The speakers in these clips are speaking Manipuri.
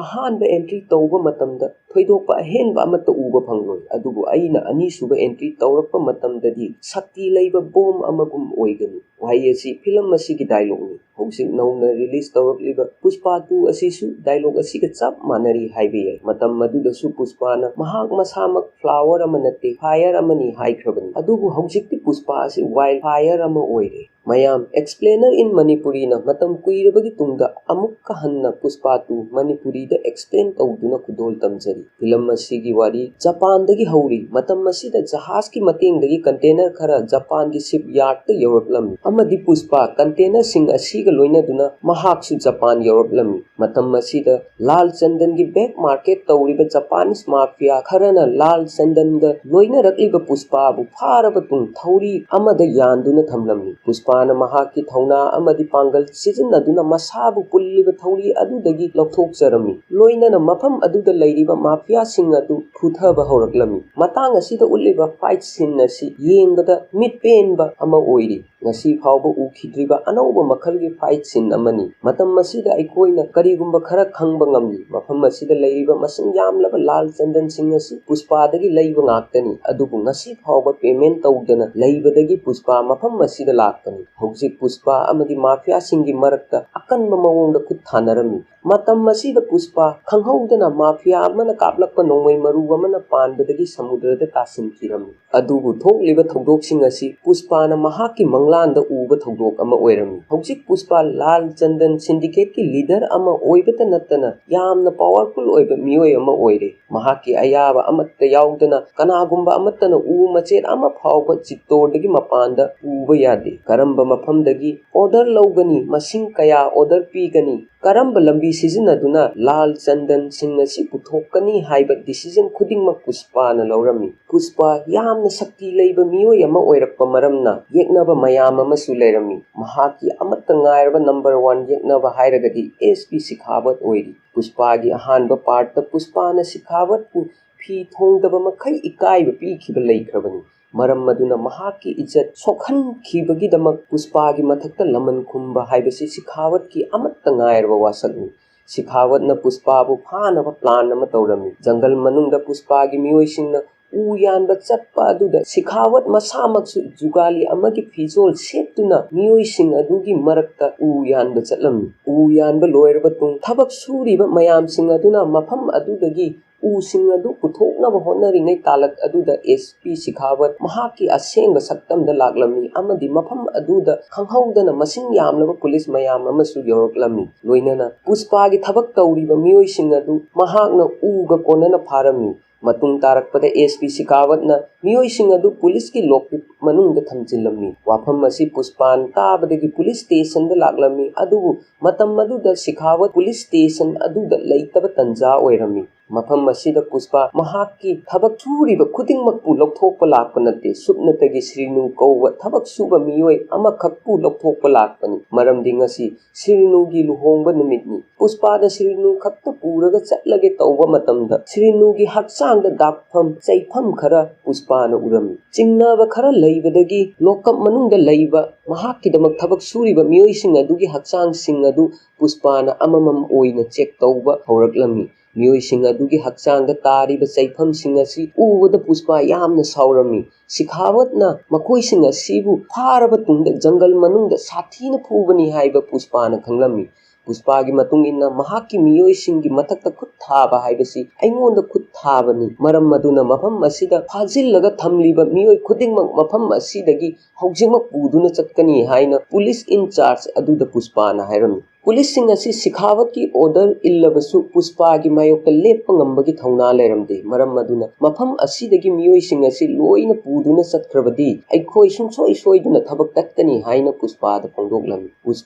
ꯑꯍꯥꯟꯕ ꯑꯦꯟꯇ꯭ꯔꯤ ꯇꯧꯕ ꯃꯇꯝꯗ ꯊꯣꯏꯗꯣꯛꯄ ꯑꯍꯦꯟꯕ ꯑꯃꯠꯇ ꯎꯕ ꯐꯪꯂꯣꯏ, ꯑꯗꯨꯕꯨ ꯑꯩꯅ ꯑꯅꯤꯁꯨꯕ ꯑꯦꯟꯇ꯭ꯔꯤ ꯇꯧꯔꯛꯄ ꯃꯇꯝꯗꯗꯤ ꯁꯛꯇꯤ ꯂꯩꯕ ꯕꯣꯝ ꯑꯃꯒꯨꯝ ꯑꯣꯏꯒꯅꯤ꯫ ꯋꯥꯍꯩ ꯑꯁꯤ ꯐꯤꯂꯝ ꯑꯁꯤꯒꯤ ꯗꯥꯏꯂꯣꯒꯅꯤ꯫ ꯍꯧꯖꯤꯛ ꯅꯧꯅ ꯔꯤꯂꯤꯖ ꯇꯧꯔꯛꯂꯤꯕ ꯄꯨꯁꯄꯥ 2 ꯑꯁꯤꯁꯨ ꯗꯥꯏꯂꯣग ꯑꯁꯤꯒ ꯆꯞ ꯃꯥꯟꯅꯔꯤ ꯍꯥꯏꯕ ꯌꯥꯏ꯫ ꯃꯇꯝ ꯑꯗꯨꯗꯁꯨ ꯄꯨꯁꯄꯥꯅ ꯃꯍꯥꯛ ꯃꯁꯥꯃꯛ ꯐ꯭ꯂꯥꯋꯔ ꯑꯃ ꯅꯠꯇꯦ, ꯐꯥꯏꯌꯔ ꯑꯃꯅꯤ ꯍꯥꯏꯈ꯭ꯔꯕꯅꯤ, ꯑꯗꯨꯕꯨ ꯍꯧꯖꯤꯛꯇꯤ ꯄꯨꯁꯄꯥ ꯑꯁꯤ ꯋꯥꯏꯜ ꯐꯥꯏꯌꯔ ꯑꯃ ꯑꯣꯏꯔꯦ꯫ ꯃꯌꯥꯝ ꯑꯦꯛꯁꯄ꯭ꯂꯦꯅꯔ ꯏꯟ ꯃꯅꯤꯄꯨꯔꯤꯅ ꯃꯇꯝ ꯀꯨꯏꯔꯕꯒꯤ ꯇꯨꯡꯗ ꯑꯃꯨꯛꯀ ꯍꯟꯅ ꯄꯨꯁꯄꯥ 2 ꯃꯅꯤꯄꯨꯔꯤꯗ ꯑꯦꯛꯁꯄ꯭ꯂꯦꯟ ꯇꯧꯗꯨꯅ ꯈꯨꯗꯣꯜ ꯇꯝꯖꯔꯤ꯫ ꯐꯤꯂꯝ ꯑꯁꯤꯒꯤ ꯋꯥꯔꯤ ꯖꯄꯥꯟꯗꯒꯤ ꯍꯧꯔꯤ꯫ ꯃꯇꯝ ꯑꯁꯤꯗ ꯖꯍꯥꯖꯀꯤ ꯃꯇꯦꯡꯗꯒꯤ ꯀꯟꯇꯦꯅꯔ ꯈꯔ ꯖꯄꯥꯟꯒꯤ ꯁꯤꯞ ꯌꯥꯔꯗꯇ ꯌꯧꯔꯛꯂꯝꯃꯤ ꯑꯃꯗꯤ ꯄꯨꯁꯄꯥ ꯀꯟꯇꯦꯅꯔꯁꯤꯡ ꯑꯁꯤꯒ ꯂꯣꯏꯅꯗꯨꯅ ꯃꯍꯥꯛꯁꯨ ꯖꯄꯥꯟ ꯌꯧꯔꯛꯂꯝꯃꯤ꯫ ꯃꯇꯝ ꯑꯁꯤꯗ ꯂꯥꯜ ꯆꯟꯗꯟꯒꯤ ꯕꯦꯛ ꯃꯥꯔꯀꯦꯠ ꯇꯧꯔꯤꯕ ꯖꯄꯥꯅꯤꯁ ꯃꯥꯐꯤꯌꯥ ꯈꯔꯅ ꯂꯥꯜ ꯆꯟꯗꯟꯒ ꯂꯣꯏꯅꯔꯛꯂꯤꯕ ꯄꯨꯁꯄꯥꯕꯨ ꯐꯥꯔꯕ ꯇꯨꯡ ꯊꯧꯔꯤ ꯑꯃꯗ ꯌꯥꯟꯗꯨꯅ ꯊꯝꯂꯝꯃꯤ꯫ ꯄꯨꯁꯄꯥꯅ ꯃꯍꯥꯛꯀꯤ ꯊꯧꯅꯥ ꯑꯃꯗꯤ ꯄꯥꯡꯒꯜ ꯁꯤꯖꯤꯟꯅꯗꯨꯅ ꯃꯁꯥꯕꯨ ꯄꯨꯜꯂꯤꯕ ꯊꯧꯔꯤ ꯑꯗꯨꯗꯒꯤ ꯂꯧꯊꯣꯛꯆꯔꯝꯃꯤ, ꯂꯣꯏꯅꯅ ꯃꯐꯝ ꯑꯗꯨꯗ ꯂꯩꯔꯤꯕ ꯃꯥꯐꯤꯌꯥꯁꯤꯡ ꯑꯗꯨ ꯐꯨꯊꯕ ꯍꯧꯔꯛꯂꯝꯃꯤ꯫ ꯃꯇꯥꯡ ꯑꯁꯤꯗ ꯎꯠꯂꯤꯕ ꯐꯥꯏꯠ ꯁꯤꯟ ꯑꯁꯤ ꯌꯦꯡꯕꯗ ꯃꯤꯠ ꯄꯦꯟꯕ ꯑꯃ ꯑꯣꯏꯔꯤ꯫ ꯉꯁꯤ ꯐꯥꯎꯕ ꯎꯈꯤꯗ꯭ꯔꯤꯕ ꯑꯅꯧꯕ ꯃꯈꯜꯒꯤ ꯐꯥꯏꯠ ꯁꯤꯟ ꯑꯃꯅꯤ꯫ ꯃꯇꯝ ꯑꯁꯤꯗ ꯑꯩꯈꯣꯏꯅ ꯀꯔꯤꯒꯨꯝꯕ ꯈꯔ ꯈꯪꯕ ꯉꯝꯂꯤ꯫ ꯃꯐꯝ ꯑꯁꯤꯗ ꯂꯩꯔꯤꯕ ꯃꯁꯤꯡ ꯌꯥꯝꯂꯕ ꯂꯥꯜ ꯆꯟꯗꯟꯁꯤꯡ ꯑꯁꯤ ꯄꯨꯁꯄꯥꯗꯒꯤ ꯂꯩꯕ ꯉꯥꯛꯇꯅꯤ, ꯑꯗꯨꯕꯨ ꯉꯁꯤ ꯐꯥꯎꯕ ꯄꯦꯃꯦꯟ ꯇꯧꯗꯅ ꯂꯩꯕꯗꯒꯤ ꯄꯨꯁꯄꯥ ꯃꯐꯝ ꯑꯁꯤꯗ ꯂꯥꯛꯄꯅꯤ꯫ ꯍꯧꯖꯤꯛ ꯄꯨꯁꯄꯥ ꯑꯃꯗꯤ ꯃꯥꯐꯤꯌꯥꯁꯤꯡꯒꯤ ꯃꯔꯛꯇ ꯑꯀꯟꯕ ꯃꯑꯣꯡꯗ ꯈꯨꯠ ꯊꯥꯅꯔꯝꯃꯤ꯫ ꯃꯇꯝ ꯑꯁꯤꯗ ꯄꯨꯁꯄꯥ ꯈꯪꯍꯧꯗꯅ ꯃꯥꯐꯤꯌꯥ ꯑꯃꯅ ꯀꯥꯞꯂꯛꯄ ꯅꯣꯡꯃꯩ ꯃꯔꯨ ꯑꯃꯅ ꯄꯥꯟꯕꯗꯒꯤ ꯁꯃꯨꯗ꯭ꯔꯗ ꯇꯥꯁꯤꯟꯈꯤꯔꯝꯃꯤ꯫ ꯑꯗꯨꯕꯨ ꯊꯣꯛꯂꯤꯕ ꯊꯧꯗꯣꯛꯁꯤꯡ ꯑꯁꯤ ꯄꯨꯁꯄꯥꯅ ꯃꯍꯥꯛꯀꯤ ꯃꯪꯂꯥꯟꯗ ꯎꯕ ꯊꯧꯗꯣꯛ ꯑꯃ ꯑꯣꯏꯔꯝꯃꯤ꯫ ꯍꯧꯖꯤꯛ ꯄꯨꯁꯄꯥ ꯂꯥꯜ ꯆꯟꯗꯟ ꯁꯤꯟꯗꯤꯀꯦꯠꯀꯤ ꯂꯤꯗꯔ ꯑꯃ ꯑꯣꯏꯕꯇ ꯅꯠꯇꯅ ꯌꯥꯝꯅ ꯄꯥꯋꯔꯐꯨꯜ ꯑꯣꯏꯕ ꯃꯤꯑꯣꯏ ꯑꯃ ꯑꯣꯏꯔꯦ꯫ ꯃꯍꯥꯛꯀꯤ ꯑꯌꯥꯕ ꯑꯃꯠꯇ ꯌꯥꯎꯗꯅ ꯀꯅꯥꯒꯨꯝꯕ ꯑꯃꯠꯇꯅ ꯎ ꯃꯆꯦꯠ ꯑꯃ ꯐꯥꯎꯕ ꯆꯤꯠꯇꯣꯔꯗꯒꯤ ꯃꯄꯥꯟꯗ ꯎꯕ ꯌꯥꯗꯦ꯫ ꯀꯔꯝꯕ ꯃꯐꯝꯗꯒꯤ ꯑꯣꯔꯗꯔ ꯂꯧꯒꯅꯤ, ꯃꯁꯤꯡ ꯀꯌꯥ ꯑꯣꯔꯗꯔ ꯄꯤꯒꯅꯤ, ꯀꯔꯝꯕ ꯂꯝꯕꯤ ꯁꯤꯖꯤꯟꯅꯗꯨꯅ ꯂꯥꯜ ꯆꯟꯗꯟꯁꯤꯡ ꯑꯁꯤ ꯄꯨꯊꯣꯛꯀꯅꯤ ꯍꯥꯏꯕ ꯗꯤꯁꯤꯖꯟ ꯈꯨꯗꯤꯡꯃꯛ ꯄꯨꯁꯄꯥꯅ ꯂꯧꯔꯝꯃꯤ꯫ ꯄꯨꯁꯄꯥ ꯌꯥꯝꯅ ꯁꯛꯇꯤ ꯂꯩꯕ ꯃꯤꯑꯣꯏ ꯑꯃ ꯑꯣꯏꯔꯛꯄ ꯃꯔꯝꯅ ꯌꯦꯛꯅꯕ ꯃꯌꯥꯝ ꯑꯃꯁꯨ ꯂꯩꯔꯝꯃꯤ꯫ ꯃꯍꯥꯛꯀꯤ ꯑꯃꯠꯇ ꯉꯥꯏꯔꯕ ꯅꯝꯕꯔ 1 ꯌꯦꯛꯅꯕ ꯍꯥꯏꯔꯒꯗꯤ SP ꯁꯤꯈꯥꯋꯠ ꯑꯣꯏꯔꯤ꯫ ꯄꯨꯁꯄꯥꯒꯤ ꯑꯍꯥꯟꯕ ꯄꯥꯔꯠꯇ ꯄꯨꯁꯄꯥꯅ ꯁꯤꯈꯥꯋꯠꯄꯨ ꯐꯤ ꯊꯣꯡꯗꯕ ꯃꯈꯩ ꯏꯀꯥꯏꯕ ꯄꯤꯈꯤꯕ ꯂꯩꯈ꯭ꯔꯕꯅꯤ꯫ ꯃꯔꯝ ꯑꯗꯨꯅ ꯃꯍꯥꯛꯀꯤ ꯏꯖꯠ ꯁꯣꯛꯍꯟꯈꯤꯕꯒꯤꯗꯃꯛ ꯄꯨꯁꯄꯥꯒꯤ ꯃꯊꯛꯇ ꯂꯃꯟ ꯈꯨꯝꯕ ꯍꯥꯏꯕꯁꯤ ꯁꯤꯈꯥꯋꯠꯀꯤ ꯑꯃꯠꯇ ꯉꯥꯏꯔꯕ ꯋꯥꯁꯛꯅꯤ꯫ ꯁꯤꯈꯥꯋꯠꯅ ꯄꯨꯁꯄꯥꯕꯨ ꯐꯥꯅꯕ ꯄ꯭ꯂꯥꯟ ꯑꯃ ꯇꯧꯔꯝꯃꯤ꯫ ꯖꯪꯒꯜ ꯃꯅꯨꯡꯗ ꯄꯨꯁꯄꯥꯒꯤ ꯃꯤꯑꯣꯏꯁꯤꯡꯅ ꯎ ꯌꯥꯟꯕ ꯆꯠꯄ ꯑꯗꯨꯗ ꯁꯤꯈꯥꯋꯠ ꯃꯁꯥꯃꯛꯁꯨ ꯖꯨꯒꯥꯂꯤ ꯑꯃꯒꯤ ꯐꯤꯖꯣꯜ ꯁꯦꯠꯇꯨꯅ ꯃꯤꯑꯣꯏꯁꯤꯡ ꯑꯗꯨꯒꯤ ꯃꯔꯛꯇ ꯎ ꯌꯥꯟꯕ ꯆꯠꯂꯝꯃꯤ꯫ ꯎ ꯌꯥꯟꯕ ꯂꯣꯏꯔꯕ ꯇꯨꯡ ꯊꯕꯛ ꯁꯨꯔꯤꯕ ꯃꯌꯥꯝꯁꯤꯡ ꯑꯗꯨꯅ ꯃꯐꯝ ꯑꯗꯨꯗꯒꯤ ꯎꯁꯤꯡ ꯑꯗꯨ ꯄꯨꯊꯣꯛꯅꯕ ꯍꯣꯠꯅꯔꯤꯉꯩ ꯇꯥꯂꯛ ꯑꯗꯨꯗ SP ꯁꯤꯈꯥꯋꯠ ꯃꯍꯥꯛꯀꯤ ꯑꯁꯦꯡꯕ ꯁꯛꯇꯝꯗ ꯂꯥꯛꯂꯝꯃꯤ ꯑꯃꯗꯤ ꯃꯐꯝ ꯑꯗꯨꯗ ꯈꯪꯍꯧꯗꯅ ꯃꯁꯤꯡ ꯌꯥꯝꯂꯕ ꯄꯨꯂꯤꯁ ꯃꯌꯥꯝ ꯑꯃꯁꯨ ꯌꯧꯔꯛꯂꯝꯃꯤ꯫ ꯂꯣꯏꯅꯅ ꯄꯨꯁꯄꯥꯒꯤ ꯊꯕꯛ ꯇꯧꯔꯤꯕ ꯃꯤꯑꯣꯏꯁꯤꯡ ꯑꯗꯨ ꯃꯍꯥꯛꯅ ꯎꯒ ꯀꯣꯟꯅꯅ ꯐꯥꯔꯝꯃꯤ꯫ ꯃꯇꯨꯡ ꯇꯥꯔꯛꯄꯗ SP ꯁꯤꯈꯥꯋꯠꯅ ꯃꯤꯑꯣꯏꯁꯤꯡ ꯑꯗꯨ ꯄꯨꯂꯤꯁꯀꯤ ꯂꯣꯛꯄꯤꯞ ꯃꯅꯨꯡꯗ ꯊꯝꯖꯤꯜꯂꯝꯃꯤ꯫ ꯋꯥꯐꯝ ꯑꯁꯤ ꯄꯨꯁꯄꯥꯅ ꯇꯥꯕꯗꯒꯤ ꯄꯨꯂꯤꯁ ꯁ꯭ꯇꯦꯁꯟꯗ ꯂꯥꯛꯂꯝꯃꯤ, ꯑꯗꯨꯕꯨ ꯃꯇꯝ ꯑꯗꯨꯗ ꯁꯤꯈꯥꯋꯠ ꯄꯨꯂꯤꯁ ꯁ꯭ꯇꯦꯁꯟ ꯑꯗꯨꯗ ꯂꯩꯇꯕ ꯇꯟꯖꯥ ꯑꯣꯏꯔꯝꯃꯤ꯫ ꯃꯐꯝ ꯑꯁꯤꯗ ꯄꯨꯁꯄꯥ ꯃꯍꯥꯛꯀꯤ ꯊꯕꯛ ꯁꯨꯔꯤꯕ ꯈꯨꯗꯤꯡꯃꯛꯄꯨ ꯂꯧꯊꯣꯛꯄ ꯂꯥꯛꯄ ꯅꯠꯇꯦ, ꯁꯨꯞꯅꯇꯒꯤ ꯁꯤꯔꯅꯨ ꯀꯧꯕ ꯊꯕꯛ ꯁꯨꯕ ꯃꯤꯑꯣꯏ ꯑꯃꯈꯛꯄꯨ ꯂꯧꯊꯣꯛꯄ ꯂꯥꯛꯄꯅꯤ, ꯃꯔꯝꯗꯤ ꯉꯁꯤ ꯁꯤꯔꯅꯨꯒꯤ ꯂꯨꯍꯣꯡꯕ ꯅꯨꯃꯤꯠꯅꯤ꯫ ꯄꯨꯁꯄꯥꯗ ꯁꯤꯔꯅꯨ ꯈꯛꯇ ꯄꯨꯔꯒ ꯆꯠꯂꯒꯦ ꯇꯧꯕ ꯃꯇꯝꯗ ꯁꯤꯔꯅꯨꯒꯤ ꯍꯛꯆꯥꯡꯗ ꯗꯥꯛꯐꯝ ꯆꯩꯐꯝ ꯈꯔ ꯄꯨꯁꯄꯥꯅ ꯎꯔꯝꯃꯤ꯫ ꯆꯤꯡꯅꯕ ꯈꯔ ꯂꯩꯕꯗꯒꯤ ꯂꯣꯛꯀꯞ ꯃꯅꯨꯡꯗ ꯂꯩꯕ ꯃꯍꯥꯛꯀꯤꯗꯃꯛ ꯊꯕꯛ ꯁꯨꯔꯤꯕ ꯃꯤꯑꯣꯏꯁꯤꯡ ꯑꯗꯨꯒꯤ ꯍꯛꯆꯥꯡꯁꯤꯡ ꯑꯗꯨ ꯄꯨꯁꯄꯥꯅ ꯑꯃꯃꯝ ꯑꯣꯏꯅ ꯆꯦꯛ ꯇꯧꯕ ꯍꯧꯔꯛꯂꯝꯃꯤ꯫ ꯃꯤꯑꯣꯏꯁꯤꯡ ꯑꯗꯨꯒꯤ ꯍꯛꯆꯥꯡꯗ ꯇꯥꯔꯤꯕ ꯆꯩꯐꯝꯁꯤꯡ ꯑꯁꯤ ꯎꯕꯗ ꯄꯨꯁꯄꯥ ꯌꯥꯝꯅ ꯁꯥꯎꯔꯝꯃꯤ꯫ ꯁꯤꯈꯥꯋꯠꯅ ꯃꯈꯣꯏꯁꯤꯡ ꯑꯁꯤꯕꯨ ꯐꯥꯔꯕ ꯇꯨꯡꯗ ꯖꯪꯒꯜ ꯃꯅꯨꯡꯗ ꯁꯥꯊꯤꯅ ꯐꯨꯕꯅꯤ ꯍꯥꯏꯕ ꯄꯨꯁꯄꯥꯅ ꯈꯪꯂꯝꯃꯤ꯫ ꯄꯨꯁꯄꯥꯒꯤ ꯃꯇꯨꯡ ꯏꯟꯅ ꯃꯍꯥꯛꯀꯤ ꯃꯤꯑꯣꯏꯁꯤꯡꯒꯤ ꯃꯊꯛꯇ ꯈꯨꯠ ꯊꯥꯕ ꯍꯥꯏꯕꯁꯤ ꯑꯩꯉꯣꯟꯗ ꯈꯨꯠ ꯊꯥꯕꯅꯤ, ꯃꯔꯝ ꯑꯗꯨꯅ ꯃꯐꯝ ꯑꯁꯤꯗ ꯐꯥꯖꯤꯜꯂꯒ ꯊꯝꯂꯤꯕ ꯃꯤꯑꯣꯏ ꯈꯨꯗꯤꯡꯃꯛ ꯃꯐꯝ ꯑꯁꯤꯗꯒꯤ ꯍꯧꯖꯤꯛꯃꯛ ꯄꯨꯗꯨꯅ ꯆꯠꯀꯅꯤ ꯍꯥꯏꯅ ꯄꯨꯂꯤꯁ ꯏꯟ ꯆꯥꯔꯖ ꯑꯗꯨꯗ ꯄꯨꯁꯄꯥꯅ ꯍꯥꯏꯔꯝꯃꯤ꯫ ꯄꯨꯂꯤꯁꯁꯤꯡ ꯑꯁꯤ ꯁꯤꯈꯥꯋꯠꯀꯤ ꯑꯣꯔꯗꯔ ꯏꯜꯂꯕꯁꯨ ꯄꯨꯁꯄꯥꯒꯤ ꯃꯥꯌꯣꯛꯇ ꯂꯦꯞꯄ ꯉꯝꯕꯒꯤ ꯊꯧꯅꯥ ꯂꯩꯔꯝꯗꯦ꯫ ꯃꯔꯝ ꯑꯗꯨꯅ ꯃꯐꯝ ꯑꯁꯤꯗꯒꯤ ꯃꯤꯑꯣꯏꯁꯤꯡ ꯑꯁꯤ ꯂꯣꯏꯅ ꯄꯨꯗꯨꯅ ꯆꯠꯈ꯭ꯔꯕꯗꯤ ꯑꯩꯈꯣꯏ ꯁꯨꯡꯁꯣꯏ ꯁꯣꯏꯗꯅ ꯊꯕꯛ ꯇꯠꯀꯅꯤ ꯍꯥꯏꯅ ꯄꯨꯁꯄꯥꯗ ꯐꯣꯡꯗꯣꯛꯂꯝꯃꯤ꯫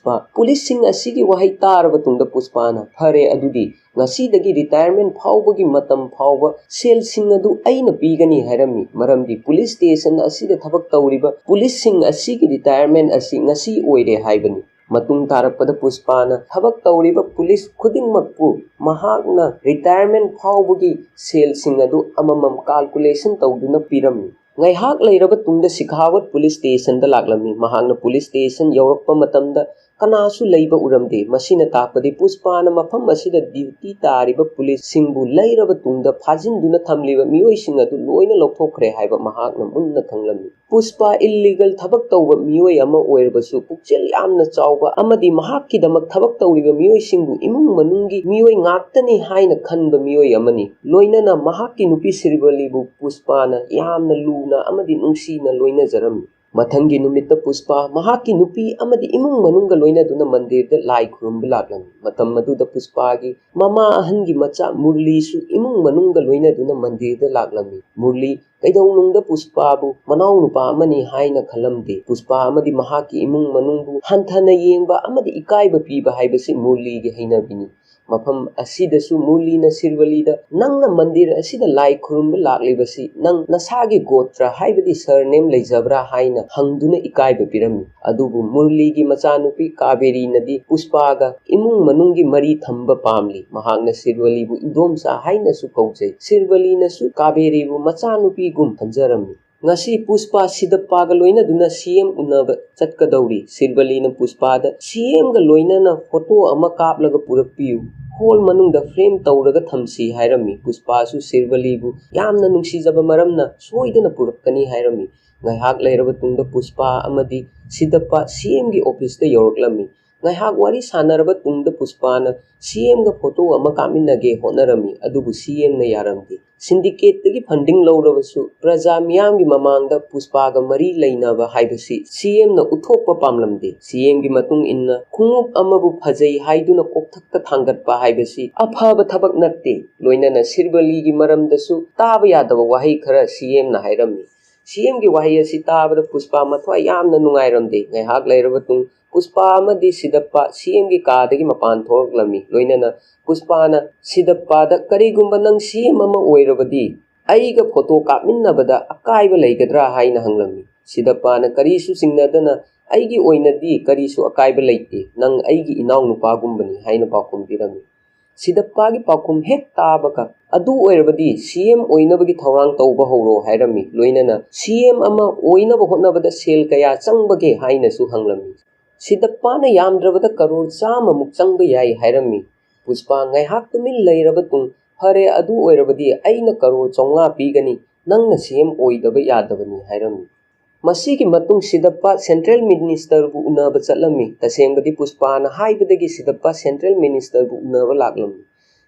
ꯄꯨꯂꯤꯁꯁꯤꯡ ꯑꯁꯤꯒꯤ ꯋꯥꯍꯩ ꯇꯥꯔꯕ ꯇꯨꯡꯗ ꯄꯨꯁꯄꯥꯅ ꯐꯔꯦ, ꯑꯗꯨꯗꯤ ꯉꯁꯤꯗꯒꯤ ꯔꯤꯇꯥꯌꯔꯃꯦꯟ ꯐꯥꯎꯕꯒꯤ ꯃꯇꯝ ꯐꯥꯎꯕ ꯁꯦꯜꯁꯤꯡ ꯑꯗꯨ ꯑꯩꯅ ꯄꯤꯒꯅꯤ ꯍꯥꯏꯔꯝꯃꯤ, ꯃꯔꯝꯗꯤ ꯄꯨꯂꯤꯁ ꯁ꯭ꯇꯦꯁꯟ ꯑꯁꯤꯗ ꯊꯕꯛ ꯇꯧꯔꯤꯕ ꯄꯨꯂꯤꯁꯁꯤꯡ ꯑꯁꯤꯒꯤ ꯔꯤꯇꯥꯌꯔꯃꯦꯟ ꯑꯁꯤ ꯉꯁꯤ ꯑꯣꯏꯔꯦ ꯍꯥꯏꯕꯅꯤ꯫ ꯃꯇꯨꯡ ꯇꯥꯔꯛꯄꯗ ꯄꯨꯁꯄꯥꯅ ꯊꯕꯛ ꯇꯧꯔꯤꯕ ꯄꯨꯂꯤꯁ ꯈꯨꯗꯤꯡꯃꯛꯄꯨ ꯃꯍꯥꯛꯅ ꯔꯤꯇꯥꯌꯔꯃꯦꯟ ꯐꯥꯎꯕꯒꯤ ꯁꯦꯜꯁꯤꯡ ꯑꯗꯨ ꯑꯃꯃꯝ ꯀꯥꯜꯀꯨꯂꯦꯁꯟ ꯇꯧꯗꯨꯅ ꯄꯤꯔꯝꯃꯤ꯫ ꯉꯥꯏꯍꯥꯛ ꯂꯩꯔꯕ ꯇꯨꯡꯗ ꯁꯤꯈꯥꯋꯠ ꯄꯨꯂꯤꯁ ꯁ꯭ꯇꯦꯁꯟꯗ ꯂꯥꯛꯂꯝꯃꯤ꯫ ꯃꯍꯥꯛꯅ ꯄꯨꯂꯤꯁ ꯁ꯭ꯇꯦꯁꯟ ꯌꯧꯔꯛꯄ ꯃꯇꯝꯗ ꯀꯅꯥꯁꯨ ꯂꯩꯕ ꯎꯔꯝꯗꯦ ꯃꯁꯤꯅ ꯇꯥꯛꯄꯗꯤ ꯄꯨꯁꯄꯥꯅ ꯃꯐꯝ ꯑꯁꯤꯗ ꯗ꯭ꯌꯨꯇꯤ ꯇꯥꯔꯤꯕ ꯄꯨꯂꯤꯁꯁꯤꯡꯕꯨ ꯂꯩꯔꯕ ꯇꯨꯡꯗ ꯐꯥꯖꯤꯟꯗꯨꯅ ꯊꯝꯂꯤꯕ ꯃꯤꯑꯣꯏꯁꯤꯡ ꯑꯗꯨ ꯂꯣꯏꯅ ꯂꯧꯊꯣꯛꯈ꯭ꯔꯦ ꯍꯥꯏꯕ ꯃꯍꯥꯛꯅ ꯃꯨꯟꯅ ꯈꯪꯂꯝꯃꯤ꯫ ꯄꯨꯁꯄꯥ ꯏꯜꯂꯤꯒꯜ ꯊꯕꯛ ꯇꯧꯕ ꯃꯤꯑꯣꯏ ꯑꯃ ꯑꯣꯏꯔꯕꯁꯨ ꯄꯨꯛꯆꯦꯜ ꯌꯥꯝꯅ ꯆꯥꯎꯕ ꯑꯃꯗꯤ ꯃꯍꯥꯛꯀꯤꯗꯃꯛ ꯊꯕꯛ ꯇꯧꯔꯤꯕ ꯃꯤꯑꯣꯏꯁꯤꯡꯕꯨ ꯏꯃꯨꯡ ꯃꯅꯨꯡꯒꯤ ꯃꯤꯑꯣꯏ ꯉꯥꯛꯇꯅꯤ ꯍꯥꯏꯅ ꯈꯟꯕ ꯃꯤꯑꯣꯏ ꯑꯃꯅꯤ꯫ ꯂꯣꯏꯅꯅ ꯃꯍꯥꯛꯀꯤ ꯅꯨꯄꯤ ꯁꯤꯔꯕꯂꯤꯕꯨ ꯄꯨꯁꯄꯥꯅ ꯌꯥꯝꯅ ꯂꯨꯅ ꯑꯃꯗꯤ ꯅꯨꯡꯁꯤꯅ ꯂꯣꯏꯅꯖꯔꯝꯃꯤ꯫ ꯃꯊꯪꯒꯤ ꯅꯨꯃꯤꯠꯇ ꯄꯨꯁꯄꯥ ꯃꯍꯥꯛꯀꯤ ꯅꯨꯄꯤ ꯑꯃꯗꯤ ꯏꯃꯨꯡ ꯃꯅꯨꯡꯒ ꯂꯣꯏꯅꯗꯨꯅ ꯃꯟꯗꯤꯔꯗ ꯂꯥꯏ ꯈꯨꯔꯨꯝꯕ ꯂꯥꯛꯂꯝꯃꯤ꯫ ꯃꯇꯝ ꯑꯗꯨꯗ ꯄꯨꯁꯄꯥꯒꯤ ꯃꯃꯥ ꯑꯍꯟꯒꯤ ꯃꯆꯥ ꯃꯨꯔꯂꯤꯁꯨ ꯏꯃꯨꯡ ꯃꯅꯨꯡꯒ ꯂꯣꯏꯅꯗꯨꯅ ꯃꯟꯗꯤꯔꯗ ꯂꯥꯛꯂꯝꯃꯤ꯫ ꯃꯨꯔꯂꯤ ꯀꯩꯗꯧꯅꯨꯡꯗ ꯄꯨꯁꯄꯥꯕꯨ ꯃꯅꯥꯎꯅꯨꯄꯥ ꯑꯃꯅꯤ ꯍꯥꯏꯅ ꯈꯜꯂꯝꯗꯦ꯫ ꯄꯨꯁꯄꯥ ꯑꯃꯗꯤ ꯃꯍꯥꯛꯀꯤ ꯏꯃꯨꯡ ꯃꯅꯨꯡꯕꯨ ꯍꯟꯊꯅ ꯌꯦꯡꯕ ꯑꯃꯗꯤ ꯏꯀꯥꯏꯕ ꯄꯤꯕ ꯍꯥꯏꯕꯁꯤ ꯃꯨꯔꯂꯤꯒꯤ ꯍꯩꯅꯕꯤꯅꯤ꯫ ꯃꯐꯝ ꯑꯁꯤꯗꯁꯨ ꯃꯨꯔꯂꯤꯅ ꯁꯤꯔꯕꯂꯤꯗ "ꯅꯪꯅ ꯃꯟꯗꯤꯔ ꯑꯁꯤꯗ ꯂꯥꯏ ꯈꯨꯔꯨꯝꯕ ꯂꯥꯛꯂꯤꯕꯁꯤ ꯅꯪ ꯅꯁꯥꯒꯤ ꯒꯣꯇ꯭ꯔ ꯍꯥꯏꯕꯗꯤ ꯁꯔꯅꯦꯝ ꯂꯩꯖꯕ꯭ꯔꯥ" ꯍꯥꯏꯅ ꯍꯪꯗꯨꯅ ꯏꯀꯥꯏꯕ ꯄꯤꯔꯝꯃꯤ꯫ ꯑꯗꯨꯕꯨ ꯃꯨꯔꯂꯤꯒꯤ ꯃꯆꯥꯅꯨꯄꯤ ꯀꯥꯕꯦꯔꯤꯅꯗꯤ ꯄꯨꯁꯄꯥꯒ ꯏꯃꯨꯡ ꯃꯅꯨꯡꯒꯤ ꯃꯔꯤ ꯊꯝꯕ ꯄꯥꯝꯂꯤ꯫ ꯃꯍꯥꯛꯅ ꯁꯤꯔꯕꯂꯤꯕꯨ ꯏꯟꯗꯣꯝꯆꯥ ꯍꯥꯏꯅꯁꯨ ꯀꯧꯖꯩ꯫ ꯁꯤꯔꯕꯂꯤꯅꯁꯨ ꯀꯥꯕꯦꯔꯤꯕꯨ ꯃꯆꯥꯅꯨꯄꯤꯒꯨꯝ ꯈꯟꯖꯔꯝꯃꯤ꯫ ꯉꯁꯤ ꯄꯨꯁꯄꯥ ꯁꯤꯗꯞꯄꯥꯒ ꯂꯣꯏꯅꯗꯨꯅ ꯁꯤꯑꯦꯝ ꯎꯅꯕ ꯆꯠꯀꯗꯧꯔꯤ꯫ ꯁꯤꯔꯕꯂꯤꯅ ꯄꯨꯁꯄꯥꯗ "ꯁꯤꯑꯦꯝꯒ ꯂꯣꯏꯅꯅ ꯐꯣꯇꯣ ꯑꯃ ꯀꯥꯞꯂꯒ ꯄꯨꯔꯛꯄꯤꯌꯨ, ꯍꯣꯜ ꯃꯅꯨꯡꯗ ꯐ꯭ꯔꯦꯝ ꯇꯧꯔꯒ ꯊꯝꯁꯤ" ꯍꯥꯏꯔꯝꯃꯤ꯫ ꯄꯨꯁꯄꯥꯁꯨ ꯁꯤꯔꯕꯂꯤꯕꯨ ꯌꯥꯝꯅ ꯅꯨꯡꯁꯤꯖꯕ ꯃꯔꯝꯅ ꯁꯣꯏꯗꯅ ꯄꯨꯔꯛꯀꯅꯤ ꯍꯥꯏꯔꯝꯃꯤ꯫ ꯉꯥꯏꯍꯥꯛ ꯂꯩꯔꯕ ꯇꯨꯡꯗ ꯄꯨꯁꯄꯥ ꯑꯃꯗꯤ ꯁꯤꯗꯞꯄꯥ ꯁꯤꯑꯦꯝꯒꯤ ꯑꯣꯐꯤꯁꯇ ꯌꯧꯔꯛꯂꯝꯃꯤ꯫ ꯉꯥꯏꯍꯥꯛ ꯋꯥꯔꯤ ꯁꯥꯟꯅꯔꯕ ꯇꯨꯡꯗ ꯄꯨꯁꯄꯥꯅ ꯁꯤꯑꯦꯝꯒ ꯐꯣꯇꯣ ꯑꯃ ꯀꯥꯞꯃꯤꯟꯅꯒꯦ ꯍꯣꯠꯅꯔꯝꯃꯤ꯫ ꯑꯗꯨꯕꯨ ꯁꯤꯑꯦꯝꯅ ꯌꯥꯔꯝꯗꯦ꯫ ꯁꯤꯟꯗꯤꯀꯦꯠꯇꯒꯤ ꯐꯟꯗꯤꯡ ꯂꯧꯔꯕꯁꯨ ꯄ꯭ꯔꯖꯥ ꯃꯤꯌꯥꯝꯒꯤ ꯃꯃꯥꯡꯗ ꯄꯨꯁꯄꯥꯒ ꯃꯔꯤ ꯂꯩꯅꯕ ꯍꯥꯏꯕꯁꯤ ꯁꯤꯑꯦꯝꯅ ꯎꯠꯊꯣꯛꯄ ꯄꯥꯝꯂꯝꯗꯦ꯫ ꯁꯤꯑꯦꯝꯒꯤ ꯃꯇꯨꯡ ꯏꯟꯅ ꯈꯣꯡꯎꯞ ꯑꯃꯕꯨ ꯐꯖꯩ ꯍꯥꯏꯗꯨꯅ ꯀꯣꯛꯊꯛꯇ ꯊꯥꯡꯒꯠꯄ ꯍꯥꯏꯕꯁꯤ ꯑꯐꯕ ꯊꯕꯛ ꯅꯠꯇꯦ꯫ ꯂꯣꯏꯅꯅ ꯁꯤꯔꯕꯂꯤꯒꯤ ꯃꯔꯝꯗꯁꯨ ꯇꯥꯕ ꯌꯥꯗꯕ ꯋꯥꯍꯩ ꯈꯔ ꯁꯤꯑꯦꯝꯅ ꯍꯥꯏꯔꯝꯃꯤ꯫ ꯁꯤꯑꯦꯝꯒꯤ ꯋꯥꯍꯩ ꯑꯁꯤ ꯇꯥꯕꯗ ꯄꯨꯁꯄꯥ ꯃꯊ꯭ꯋꯥꯏ ꯌꯥꯝꯅ ꯅꯨꯡꯉꯥꯏꯔꯝꯗꯦ꯫ ꯉꯥꯏꯍꯥꯛ ꯂꯩꯔꯕ ꯇꯨꯡ ꯄꯨꯁꯄꯥ ꯑꯃꯗꯤ ꯁꯤꯗꯞꯄꯥ ꯁꯤꯑꯦꯝꯒꯤ ꯀꯥꯗꯒꯤ ꯃꯄꯥꯟ ꯊꯣꯛꯂꯛꯂꯝꯃꯤ꯫ ꯂꯣꯏꯅꯅ ꯄꯨꯁꯄꯥꯅ ꯁꯤꯗꯞꯄꯥꯗ "ꯀꯔꯤꯒꯨꯝꯕ ꯅꯪ ꯁꯤꯑꯦꯝ ꯑꯃ ꯑꯣꯏꯔꯕꯗꯤ ꯑꯩꯒ ꯐꯣꯇꯣ ꯀꯥꯞꯃꯤꯟꯅꯕꯗ ꯑꯀꯥꯏꯕ ꯂꯩꯒꯗ꯭ꯔꯥ" ꯍꯥꯏꯅ ꯍꯪꯂꯝꯃꯤ꯫ ꯁꯤꯗꯞꯄꯥꯅ ꯀꯔꯤꯁꯨ ꯆꯤꯡꯅꯗꯅ "ꯑꯩꯒꯤ ꯑꯣꯏꯅꯗꯤ ꯀꯔꯤꯁꯨ ꯑꯀꯥꯏꯕ ꯂꯩꯇꯦ, ꯅꯪ ꯑꯩꯒꯤ ꯏꯅꯥꯎꯅꯨꯄꯥꯒꯨꯝꯕꯅꯤ" ꯍꯥꯏꯅ ꯄꯥꯎꯈꯨꯝ ꯄꯤꯔꯝꯃꯤ꯫ ꯁꯤꯗꯞꯄꯥꯒꯤ ꯄꯥꯎꯈꯨꯝ ꯍꯦꯛ ꯇꯥꯕꯒ "ꯑꯗꯨ ꯑꯣꯏꯔꯕꯗꯤ ꯁꯤꯑꯦꯝ ꯑꯣꯏꯅꯕꯒꯤ ꯊꯧꯔꯥꯡ ꯇꯧꯕ ꯍꯧꯔꯣ" ꯍꯥꯏꯔꯝꯃꯤ꯫ ꯂꯣꯏꯅꯅ "ꯁꯤꯑꯦꯝ ꯑꯃ ꯑꯣꯏꯅꯕ ꯍꯣꯠꯅꯕꯗ ꯁꯦꯜ ꯀꯌꯥ ꯆꯪꯕꯒꯦ" ꯍꯥꯏꯅꯁꯨ ꯍꯪꯂꯝꯃꯤ꯫ ꯁꯤꯗꯞꯄꯥꯅ ꯌꯥꯝꯗ꯭ꯔꯕꯗ ꯀꯔꯣꯔ 100ꯃꯨꯛ ꯆꯪꯕ ꯌꯥꯏ ꯍꯥꯏꯔꯝꯃꯤ꯫ ꯄꯨꯁꯄꯥ ꯉꯥꯏꯍꯥꯛ ꯇꯨꯃꯤꯟ ꯂꯩꯔꯕ ꯇꯨꯡ "ꯐꯔꯦ, ꯑꯗꯨ ꯑꯣꯏꯔꯕꯗꯤ ꯑꯩꯅ ꯀꯔꯣꯔ 500 ꯄꯤꯒꯅꯤ, ꯅꯪꯅ ꯁꯤꯑꯦꯝ ꯑꯣꯏꯗꯕ ꯌꯥꯗꯕꯅꯤ" ꯍꯥꯏꯔꯝꯃꯤ꯫ ꯃꯁꯤꯒꯤ ꯃꯇꯨꯡ ꯁꯤꯗꯞꯄꯥ ꯁꯦꯟꯇ꯭ꯔꯦꯜ ꯃꯤꯅꯤꯁꯇꯔꯕꯨ ꯎꯅꯕ ꯆꯠꯂꯝꯃꯤ꯫ ꯇꯁꯦꯡꯕꯗꯤ ꯄꯨꯁꯄꯥꯅ ꯍꯥꯏꯕꯗꯒꯤ ꯁꯤꯗꯞꯄꯥ ꯁꯦꯟꯇ꯭ꯔꯦꯜ ꯃꯤꯅꯤꯁꯇꯔꯕꯨ ꯎꯅꯕ ꯂꯥꯛꯂꯝꯃꯤ꯫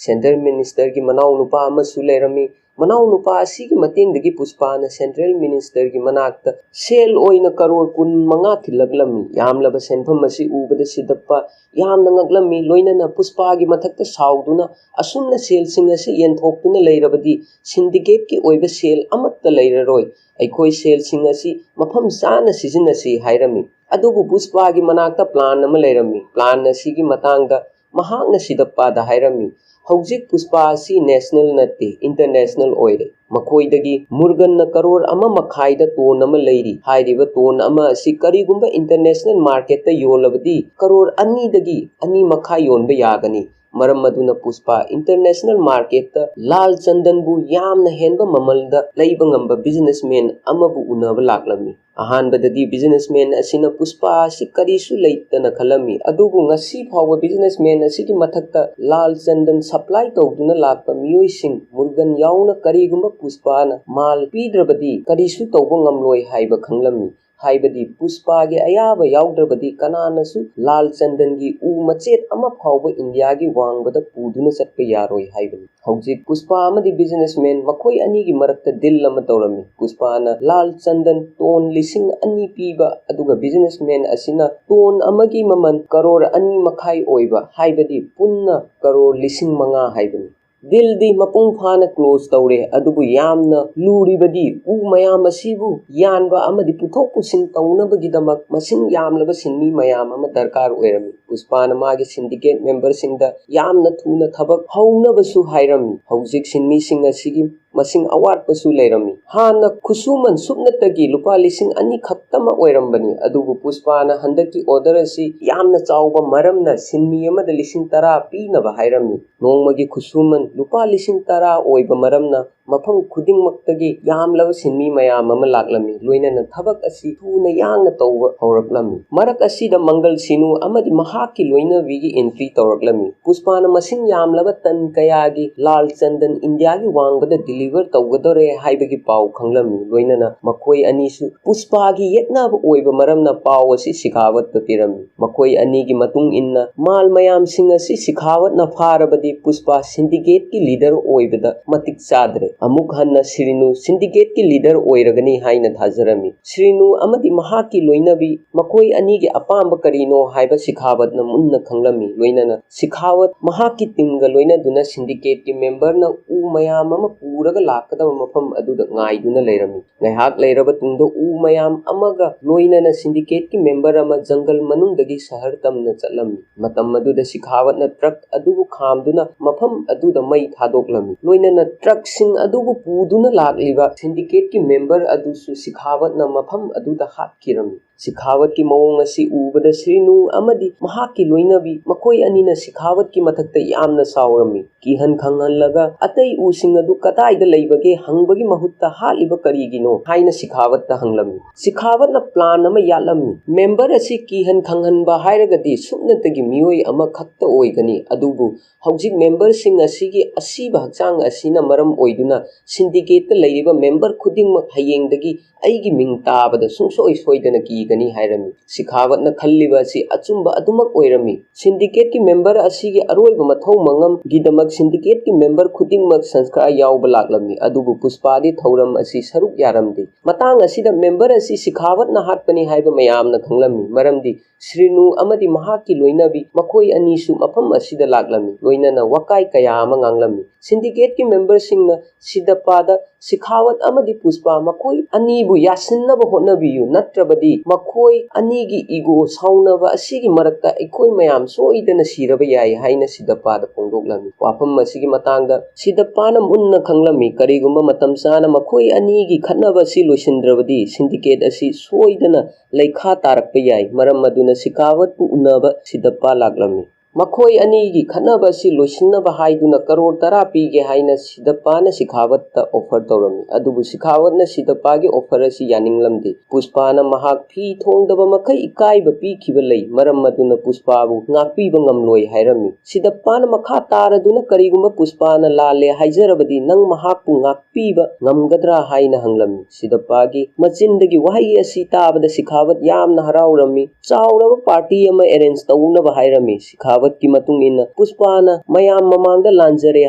ꯁꯦꯟꯇ꯭ꯔꯦꯜ ꯃꯤꯅꯤꯁꯇꯔꯒꯤ ꯃꯅꯥꯎꯅꯨꯄꯥ ꯑꯃꯁꯨ ꯂꯩꯔꯝꯃꯤ꯫ ꯃꯅꯥꯎꯅꯨꯄꯥ ꯑꯁꯤꯒꯤ ꯃꯇꯦꯡꯗꯒꯤ ꯄꯨꯁꯄꯥꯅ ꯁꯦꯟꯇ꯭ꯔꯦꯜ ꯃꯤꯅꯤꯁꯇꯔꯒꯤ ꯃꯅꯥꯛꯇ ꯁꯦꯜ ꯑꯣꯏꯅ ꯀꯔꯣꯔ 25 ꯊꯤꯜꯂꯛꯂꯝꯃꯤ꯫ ꯌꯥꯝꯂꯕ ꯁꯦꯟꯐꯝ ꯑꯁꯤ ꯎꯕꯗ ꯁꯤꯗꯞꯄꯥ ꯌꯥꯝꯅ ꯉꯛꯂꯝꯃꯤ꯫ ꯂꯣꯏꯅꯅ ꯄꯨꯁꯄꯥꯒꯤ ꯃꯊꯛꯇ ꯁꯥꯎꯗꯨꯅ "ꯑꯁꯨꯝꯅ ꯁꯦꯜꯁꯤꯡ ꯑꯁꯤ ꯌꯦꯟꯊꯣꯛꯇꯨꯅ ꯂꯩꯔꯕꯗꯤ ꯁꯤꯟꯗꯤꯀꯦꯠꯀꯤ ꯑꯣꯏꯕ ꯁꯦꯜ ꯑꯃꯠꯇ ꯂꯩꯔꯔꯣꯏ, ꯑꯩꯈꯣꯏ ꯁꯦꯜꯁꯤꯡ ꯑꯁꯤ ꯃꯐꯝ ꯆꯥꯅ ꯁꯤꯖꯤꯟꯅꯁꯤ" ꯍꯥꯏꯔꯝꯃꯤ꯫ ꯑꯗꯨꯕꯨ ꯄꯨꯁꯄꯥꯒꯤ ꯃꯅꯥꯛꯇ ꯄ꯭ꯂꯥꯟ ꯑꯃ ꯂꯩꯔꯝꯃꯤ꯫ ꯄ꯭ꯂꯥꯟ ꯑꯁꯤꯒꯤ ꯃꯇꯥꯡꯗ ꯃꯍꯥꯛꯅ ꯁꯤꯗꯞꯄꯥꯗ ꯍꯥꯏꯔꯝꯃꯤ꯫ "ꯍꯧꯖꯤꯛ ꯄꯨꯁꯄꯥ ꯑꯁꯤ ꯅꯦꯁꯅꯦꯜ ꯅꯠꯇꯦ, ꯏꯟꯇꯔꯅꯦꯁꯅꯦꯜ ꯑꯣꯏꯔꯦ꯫ ꯃꯈꯣꯏꯗꯒꯤ ꯃꯨꯔꯒꯟꯅ ꯀꯔꯣꯔ 1.5ꯗ ꯇꯣꯟ ꯑꯃ ꯂꯩꯔꯤ꯫ ꯍꯥꯏꯔꯤꯕ ꯇꯣꯟ ꯑꯃ ꯑꯁꯤ ꯀꯔꯤꯒꯨꯝꯕ ꯏꯟꯇꯔꯅꯦꯁꯅꯦꯜ ꯃꯥꯔꯀꯦꯠꯇ ꯌꯣꯜꯂꯕꯗꯤ ꯀꯔꯣꯔ 2ꯗꯒꯤ 2.5 ꯌꯣꯟꯕ ꯌꯥꯒꯅꯤ꯫ ꯃꯔꯝ ꯑꯗꯨꯅ ꯄꯨꯁꯄꯥ ꯏꯟꯇꯔꯅꯦꯁꯅꯦꯜ ꯃꯥꯔꯀꯦꯠꯇ ꯂꯥꯜ ꯆꯟꯗꯟꯕꯨ ꯌꯥꯝꯅ ꯍꯦꯟꯕ ꯃꯃꯜꯗ ꯂꯩꯕ ꯉꯝꯕ ꯕꯤꯖꯤꯅꯦꯁꯃꯦꯟ ꯑꯃꯕꯨ ꯎꯅꯕ ꯂꯥꯛꯂꯝꯃꯤ꯫ ꯑꯍꯥꯟꯕꯗꯗꯤ ꯕꯤꯖꯤꯅꯦꯁꯃꯦꯟ ꯑꯁꯤꯅ ꯄꯨꯁꯄꯥ ꯑꯁꯤ ꯀꯔꯤꯁꯨ ꯂꯩꯇꯅ ꯈꯜꯂꯝꯃꯤ꯫ ꯑꯗꯨꯕꯨ ꯉꯁꯤ ꯐꯥꯎꯕ ꯕꯤꯖꯤꯅꯦꯁꯃꯦꯟ ꯑꯁꯤꯒꯤ ꯃꯊꯛꯇ ꯂꯥꯜ ꯆꯟꯗꯟ ꯁꯄ꯭ꯂꯥꯏ ꯇꯧꯗꯨꯅ ꯂꯥꯛꯄ ꯃꯤꯑꯣꯏꯁꯤꯡ ꯃꯨꯔꯒꯟ ꯌꯥꯎꯅ ꯀꯔꯤꯒꯨꯝꯕ ꯄꯨꯁꯄꯥꯅ ꯃꯥꯜ ꯄꯤꯗ꯭ꯔꯕꯗꯤ ꯀꯔꯤꯁꯨ ꯇꯧꯕ ꯉꯝꯂꯣꯏ ꯍꯥꯏꯕ ꯈꯪꯂꯝꯃꯤ꯫ ꯍꯥꯏꯕꯗꯤ ꯄꯨꯁꯄꯥꯒꯤ ꯑꯌꯥꯕ ꯌꯥꯎꯗ꯭ꯔꯕꯗꯤ ꯀꯅꯥꯅꯁꯨ ꯂꯥꯜ ꯆꯟꯗꯟꯒꯤ ꯎ ꯃꯆꯦꯠ ꯑꯃ ꯐꯥꯎꯕ ꯏꯟꯗꯤꯌꯥꯒꯤ ꯋꯥꯡꯕꯗ ꯄꯨꯗꯨꯅ ꯆꯠꯄ ꯌꯥꯔꯣꯏ ꯍꯥꯏꯕꯅꯤ꯫ ꯍꯧꯖꯤꯛ ꯄꯨꯁꯄꯥ ꯑꯃꯗꯤ ꯕꯤꯖꯤꯅꯦꯁꯃꯦꯟ ꯃꯈꯣꯏ ꯑꯅꯤꯒꯤ ꯃꯔꯛꯇ ꯗꯤꯜ ꯑꯃ ꯇꯧꯔꯝꯃꯤ꯫ ꯄꯨꯁꯄꯥꯅ ꯂꯥꯜ ꯆꯟꯗꯟ ꯇꯣꯟ 2,000 ꯄꯤꯕ, ꯑꯗꯨꯒ ꯕꯤꯖꯤꯅꯦꯁꯃꯦꯟ ꯑꯁꯤꯅ ꯇꯣꯟ ꯑꯃꯒꯤ ꯃꯃꯜ ꯀꯔꯣꯔ 2.5 ꯑꯣꯏꯕ, ꯍꯥꯏꯕꯗꯤ ꯄꯨꯟꯅ ꯀꯔꯣꯔ 5,000 ꯍꯥꯏꯕꯅꯤ꯫ ꯗꯤꯜꯗꯤ ꯃꯄꯨꯡ ꯐꯥꯅ ꯀ꯭ꯂꯣꯖ ꯇꯧꯔꯦ꯫ ꯑꯗꯨꯕꯨ ꯌꯥꯝꯅ ꯂꯨꯔꯤꯕꯗꯤ ꯎ ꯃꯌꯥꯝ ꯑꯁꯤꯕꯨ ꯌꯥꯟꯕ ꯑꯃꯗꯤ ꯄꯨꯊꯣꯛ ꯄꯨꯁꯤꯟ ꯇꯧꯅꯕꯒꯤꯗꯃꯛ ꯃꯁꯤꯡ ꯌꯥꯝꯂꯕ ꯁꯤꯟꯃꯤ ꯃꯌꯥꯝ ꯑꯃ ꯗꯔꯀꯥꯔ ꯑꯣꯏꯔꯝꯃꯤ꯫ ꯄꯨꯁꯄꯥꯅ ꯃꯥꯒꯤ ꯁꯤꯟꯗꯤꯀꯦꯠ ꯃꯦꯝꯕꯔꯁꯤꯡꯗ ꯌꯥꯝꯅ ꯊꯨꯅ ꯊꯕꯛ ꯍꯧꯅꯕꯁꯨ ꯍꯥꯏꯔꯝꯃꯤ꯫ ꯍꯧꯖꯤꯛ ꯁꯤꯟꯃꯤꯁꯤꯡ ꯑꯁꯤꯒꯤ ꯃꯁꯤꯡ ꯑꯋꯥꯠꯄꯁꯨ ꯂꯩꯔꯝꯃꯤ꯫ ꯍꯥꯟꯅ ꯈꯨꯠꯁꯨꯃꯟ ꯁꯨꯞꯅꯇꯒꯤ ꯂꯨꯄꯥ 2,000 ꯈꯛꯇꯃꯛ ꯑꯣꯏꯔꯝꯕꯅꯤ꯫ ꯑꯗꯨꯕꯨ ꯄꯨꯁꯄꯥꯅ ꯍꯟꯗꯛꯀꯤ ꯑꯣꯔꯗꯔ ꯑꯁꯤ ꯌꯥꯝꯅ ꯆꯥꯎꯕ ꯃꯔꯝꯅ ꯁꯤꯟꯃꯤ ꯑꯃꯗ 10,000 ꯄꯤꯅꯕ ꯍꯥꯏꯔꯝꯃꯤ꯫ ꯅꯣꯡꯃꯒꯤ ꯈꯨꯠꯁꯨꯃꯟ ꯂꯨꯄꯥ 10,000 ꯑꯣꯏꯕ ꯃꯔꯝꯅ मफम खुदिंगमक्तगी यामलब सिन्मी मयाम अमा लाक्लमी लोइनना थबक असि थुना यांगना तौबा हौरक्लमी मरक असिदा मंगल सिनु अमदि महाकी लोइनबीगी एंट्री तौरक्लमी पुष्पाना मसिंग यामलब तन कयागी लाल चंदन इंडिया की वांगबदा डिलीवर तौगदोरे हाइबगी पाउ खंगलमी लोइनना मखोय अनीसु पुष्पागी येतनाब ओइबा मरमना पाउ असि सिखावत पिरमी मखोय अनीगी मतुंग इन्ना माल मयाम सिंग असि सिखावत न फारबदी पुष्पा सिंडिकेट की लीडर ओइबदा मतिक चादरे अमुक हन्ना श्रीनु सिंडिकेट की लीडर ओइरगनी हाइना थाजरमी श्रीनु अमदि महाकी लोइनबी मखोय अनीगी अपांब करीनो हाइबा सिखावत न मुन्ना खंगलमी लोइनना सिखावत महाकी टीमगा लोइना दुना सिंडिकेट की मेंबर न उ मयाम अमा पूरगा लाकदब मफम अदुदा ngaiduna leirami ngaihak leiraba tungdo u mayam amaga loinana syndicate ki member ama jungle manungdagi shahar tamna chatlami matam aduda sikhawat na truck adubu khamduna mafam aduda mai thadoklami loinana truck sing adubu puduna lakliba syndicate ki member adusu sikhawat na mafam aduda hatkirami सिखावत की मौंग असी उबदा श्रीनु अमदी महाकी लोइनबी मखोय अनीना सिखावत की मथक्ता यामना सावरमी किहन खंगहनलगा अतै उसिंग अदु कदाइदा लैबगे हंगबगी महुत्ता हालिबा करिगिनो हाइना सिखावतता हंगलमी सिखावतना प्लान अमा यालमी मेंबर असी किहन खंगहनबा हाइरगदी सुपनतगी मियोय अमा खक्ता ओइगनी अदुबु हौजिक मेंबर सिंग असीगी असीबा हक्चांग असीना मरम ओइदुना सिंडिकेटता लैरिबा मेंबर खुदिंगमक हयेंगदगी अईगी मिंग ताबदा सुंसोय सोइदना कीगनी हाइरमी सिखावतना खल्लिबा असि अचुंबा अदुमक ओइरमी सिंडिकेट की मेंबर असीगी अरोइबा मथौ मंगम गिदमक सिंडिकेट की मेंबर खुदिंगमक संस्कार यावबा लाक्लमी अदुबु पुष्पादी थौरम असि सरुक यारमदे मतांग असिदा मेंबर असि सिखावतना हाटपनी हाइबा मयामना खंगलमी मरमदी श्रीनु अमदी महाकी लोइनबी मखोय अनीसु मफम असिदा लाक्लमी लोइनना वकाई कया अमा nganglami सिंडिकेट की मेंबर सिंगना सिदपादा सिखावत अमदी पुष्पा मखोय अनीबु यासिन्नबा होटनबियु नत्रबदी मखोय अनीगी इगो साउनबा असिगी मरक्ता एखोय मयाम सोइदना सिरबा याय हाइना सिदपादा फोंदोक्लमी वाफम असिगी मतांगदा सिदपाना मुन्ना खंगलमी करिगुम्बा मतम चाना मखोय अनीगी खतनबा सि लोइसिंद्रबदी सिंडिकेट असि सोइदना लैखा तारकपा याय मरम मदुना सिखावत पु उनबा सिदपा लाक्लमी मखोय अनीगी खतनबा सि लोइसिन्नबा हाइदुना करोड़ 10 पीगे हाइना सिदपाना सिखावतता ऑफर तौरमी अदुबु सिखावतना सिदपागी ऑफर असि यानिंगलमदे पुष्पाना महाक फी थोंगदबा मखै इकाइबा पीखिबा लै मरम मदुना पुष्पाबु ngapiba ngamloi hairami sidapana makha taraduna karigumba puspana lale haizarabadi nang mahakpu ngapiba ngamgadra haina hanglami sidapagi machindagi wahai asi tabada sikhawat yamna haraurami chauraba party ama arrange taunaba hairami sikhawat की मतुंग इन पुष्पाना मयाम ममांगदा लांजरे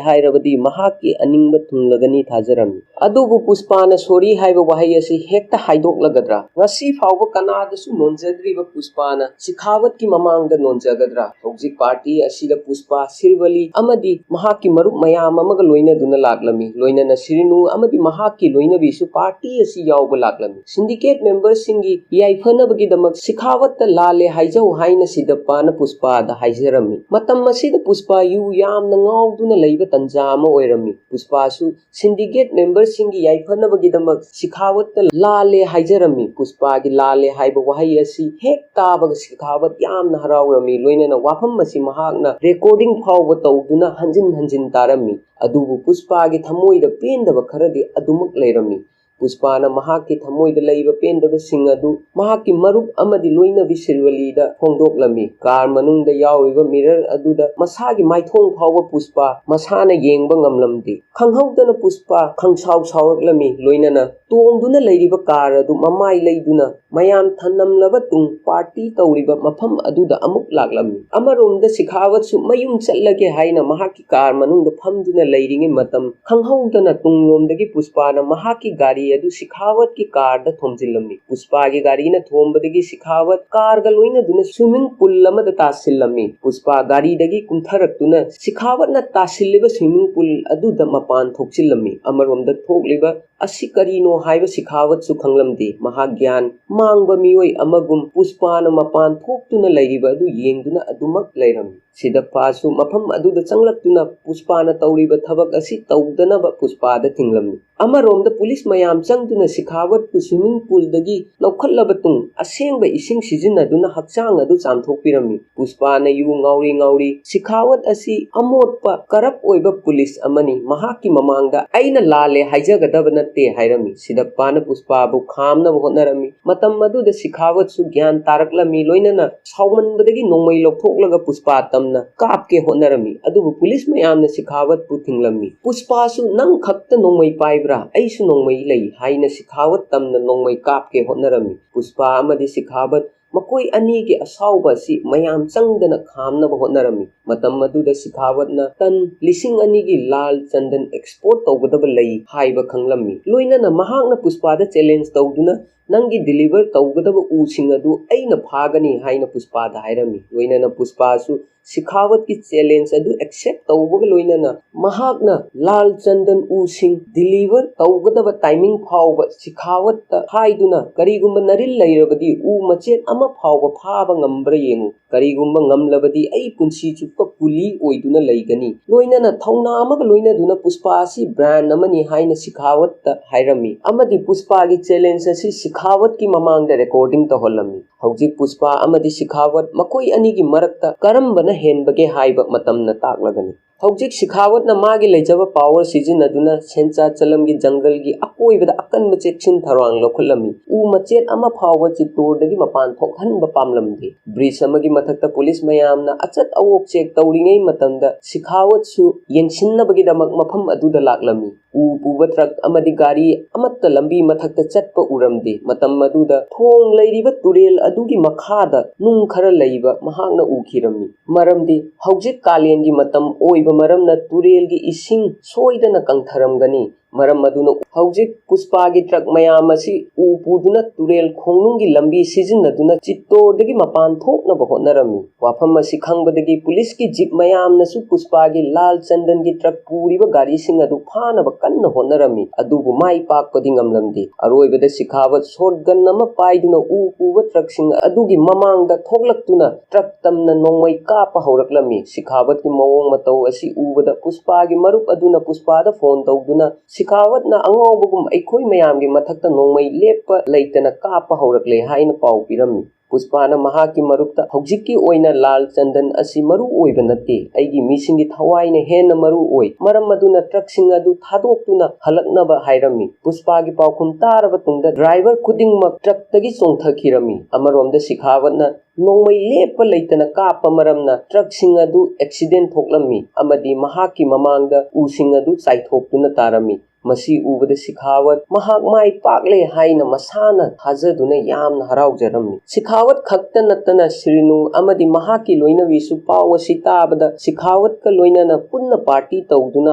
हाइरबदी महाकी अनिंगबा थुंगलगनी थाजरमी अदुबु पुष्पाना सोरी हाइबा वहाई असि हेक्ता हाइदोक्लगद्रा ngasi फावबा कनादसु नोंजद्रिबा पुष्पाना सिखावत की ममांगदा नोंजगद्रा हौजिक पार्टी असिदा पुष्पा सिरवली अमदी महाकी मरुप मयाम अमगा लोइना दुना लाक्लमी लोइना सिरिनु अमदी महाकी लोइना बिसु पार्टी असि यावबा लाक्लमी सिंडिकेट मेंबर सिंगी याइफनबगी दमक सिखावत लाले हाइजौ हाइना सिदपाना पुष्पादा हाइजरमी मतम मसीदा पुष्पा यु यामना ngauduna leiba tanja ama oirami पुष्पासु सिंडिकेट मेंबर सिंगी याइफनबगी दमक सिखावत लाले हाइजरमी पुष्पागी लाले हाइबा वहाई असि हेक ताबग सिखावत यामना हराउरमी लोइना वाफम मसी महाकना रेकॉर्डिंग फावबा तौदुना हंजिन हंजिन तारमी अदुबु पुष्पागी थमोइदा पेंदबा खरदी अदुमक लेरमी पुष्पाना महाकी थमोइदा लैबा पेंदबा सिंग अदु महाकी मरुप अमदी लोइनबी सिरवलीदा फोंदोक्लमी कार मनुंगदा यावरिबा मिरर अदुदा मसागी माइथोंग फावबा पुष्पा मसाना येंगबा ngamlamdi खंगहौदना पुष्पा खंगसाव सावरक्लमी लोइनना तोंगदुना लैरिबा कार अदु ममाई लैदुना मयाम थनमलबा तुंग पार्टी तौरिबा मफम अदुदा अमुक लाक्लमी अमरोमदा सिखावतसु मयुम चलगे हाइना महाकी कार मनुंगदा फमदुना लैरिंगे मतम खंगहौदना तुंगलोमदगी पुष्पाना महाकी गाड़ी अदु सिखावत की कार दा थोमजिल्लमी पुष्पागी गाड़ी ना थोमबदगी सिखावत कार गा लोइना दुना स्विमिंग पूल लमदा तासिल्लमी पुष्पा गाड़ी दगी कुंथरक्तुना सिखावत ना तासिल्लिबा स्विमिंग पूल अदु दा मपान थोकचिल्लमी अमरोमदा थोकलिबा असि करीनो हाइबा सिखावत सु खंगलमदे महाज्ञान मांगबा मियोय अमगुम पुष्पाना मपान थोकतुना लैरिबा अदु येंगदुना अदुमक लैरमी सिदप्पासु मफम अदुदा चंगलक्तुना पुष्पाना तौरीबा थबक असि तौदनबा पुष्पादा थिंगलम्मी अमरोमदा पुलिस मयाम चंगदुना सिखावतपु स्विमिंग पूलदगी लौखल्लबा तुंग असेंबा इसिंग सिजिन्नदुना हक्चांग अदु चामथोकपिरम्मी पुष्पाना यु ngौरी ngौरी सिखावत असि अमोटपा करप ओइबा पुलिस अमनी महाकी ममांगदा अइना लाले हाइजगदबा नत्ते हाइरमी सिदप्पाना पुष्पाबु खामनबा होटनरमी मतम मदुदा सिखावतसु ज्ञान तारकलमी लोइनना सावमनबदगी नोंमै लौथोकलगा पुष्पा तमना कापके होटनरमी अदुबु पुलिस मयामना सिखावतपु थिंगलम्मी पुष्पासु नंग खक्ता नोंमै पाइब्रा अइसु नोंमै लई हाइना सिखावत तमना नोंमै कापके होटनरमी पुष्पा अमदी सिखावत मकोई अनी के असाउबा सी मयाम चंगदना खामनबा होटनरमी मतम मदुदा सिखावतना तन लिसिंग अनी की लाल चंदन एक्सपोर्ट तौगदबा लई हाइबा खंगलम्मी लोइनना महाकना पुष्पादा चैलेंज तौदुना नंगी डिलीवर तौगदबा उसिंग अदु अइना फागनी हाइना पुष्पादा हाइरमी लोइनना पुष्पासु सिखावत की चैलेंज अदु एक्सेप्ट तौबगा लोइनना महाकना लाल चंदन उसिंग डिलीवर तौगदबा टाइमिंग फाउबा सिखावत हाइदुना करीगुम्बा नरिल लैरबदी उ मचेत अमा फाउबा फाबा ngambra yengu करीगुम्बा ngamlabadi ai punsi chuppa puli oiduna leigani loinana thauna amaga loinaduna Pushpa asi brand amani haina सिखावत हाइरमी amadi पुष्पा की चैलेंज asi सिखावत की ममांगदा रिकॉर्डिंग तहोलमी हौजिक पुष्पा अमदी सिखावत मकोई अनी की मरक्ता करम्बना हेनबगे हाइबा मतमना ताकलगनी हौजिक सिखावतना मागी लेजबा पावर सिजिनदुना सेंचा चलमगी जंगलगी अकोइबदा अकनबा चेक्सिन थरवांग लौखलमी उ मचेत अमा फावबा चित्तोरदगी मपान थोकहनबा पामलमदे ब्रिज अमगी मथक्ता पुलिस मयामना अचत अवोक चेक तौरिङै मतमदा सिखावतसु येंसिन्नबगीदमक मफम अदुदा लाक्लमी उ पुबा ट्रक अमदी गाड़ी अमत्ता लंबी मथक्ता चटपा उरमदे मतम मदुदा थोंग लैरिबा तुरेल अदुगी मखादा नुंग खरा लैबा महाकना उखिरमी मरमदे हौजिक कालेनगी मतम ओइबा मरमना तुरेलगी इसिंग सोइदना कंथरमगनी मरम मदुना हौजिक पुष्पागी ट्रक मयाम असि उ पुदुना तुरेल खोंनुंगी लंबी सिजिनदुना चित्तोरदगी मपान थोकनबा होटनरमी वाफम असि खंगबदगी पुलिस की जीप मयामनसु पुष्पागी लाल चंदन की ट्रक पूरीबा गाड़ी सिंग अदु फानबा कन्न होटनरमी अदुबु माई पाकपदी ngamlamdi अरोइबदा सिखावत शॉटगन अमा पाइदुना उ पुबा ट्रक सिंग अदुगी ममांगदा थोकलक्तुना ट्रक तमना नोंमै कापा हौरक्लमी सिखावत की मवोंग मतौ असि उबदा पुष्पागी मरुप अदुना पुष्पादा फोन तौदुना सिखावतना अंगौबगुम अखोई मयामगी मथक्ता नोंमै लेप्पा लैतना कापा हौरक्ले हाइना पाउ पिरम्मी पुष्पाना महाकी मरुपता हौजिक्की ओइना लाल चंदन असि मरु ओइबा नत्ते अइगी मिसिंगी थवाइना हेन मरु ओइ मरम मदुना ट्रकसिंग अदु थादोक्तुना हलक्नबा हाइरमी पुष्पागी पाउखुम तारबा तुंगदा ड्राइवर खुदिंगमक ट्रकतगी चोंथखिरमी अमरोमदा सिखावतना नोंमै लेप्पा लैतना कापा मरमना ट्रकसिंग अदु एक्सीडेंट थोकलमी अमदी महाकी ममांगदा उसिंग अदु चाइथोक्तुना तारमी मसी उबदा सिखावत महाक माई पाकले हाइना मसाना थाजदुना यामना हराउजरम्मी सिखावत खक्ता नत्तना श्रीनु अमदी महाकी लोइनविसु पाव असि ताबदा सिखावत का लोइनना पुन्ना पार्टी तौदुना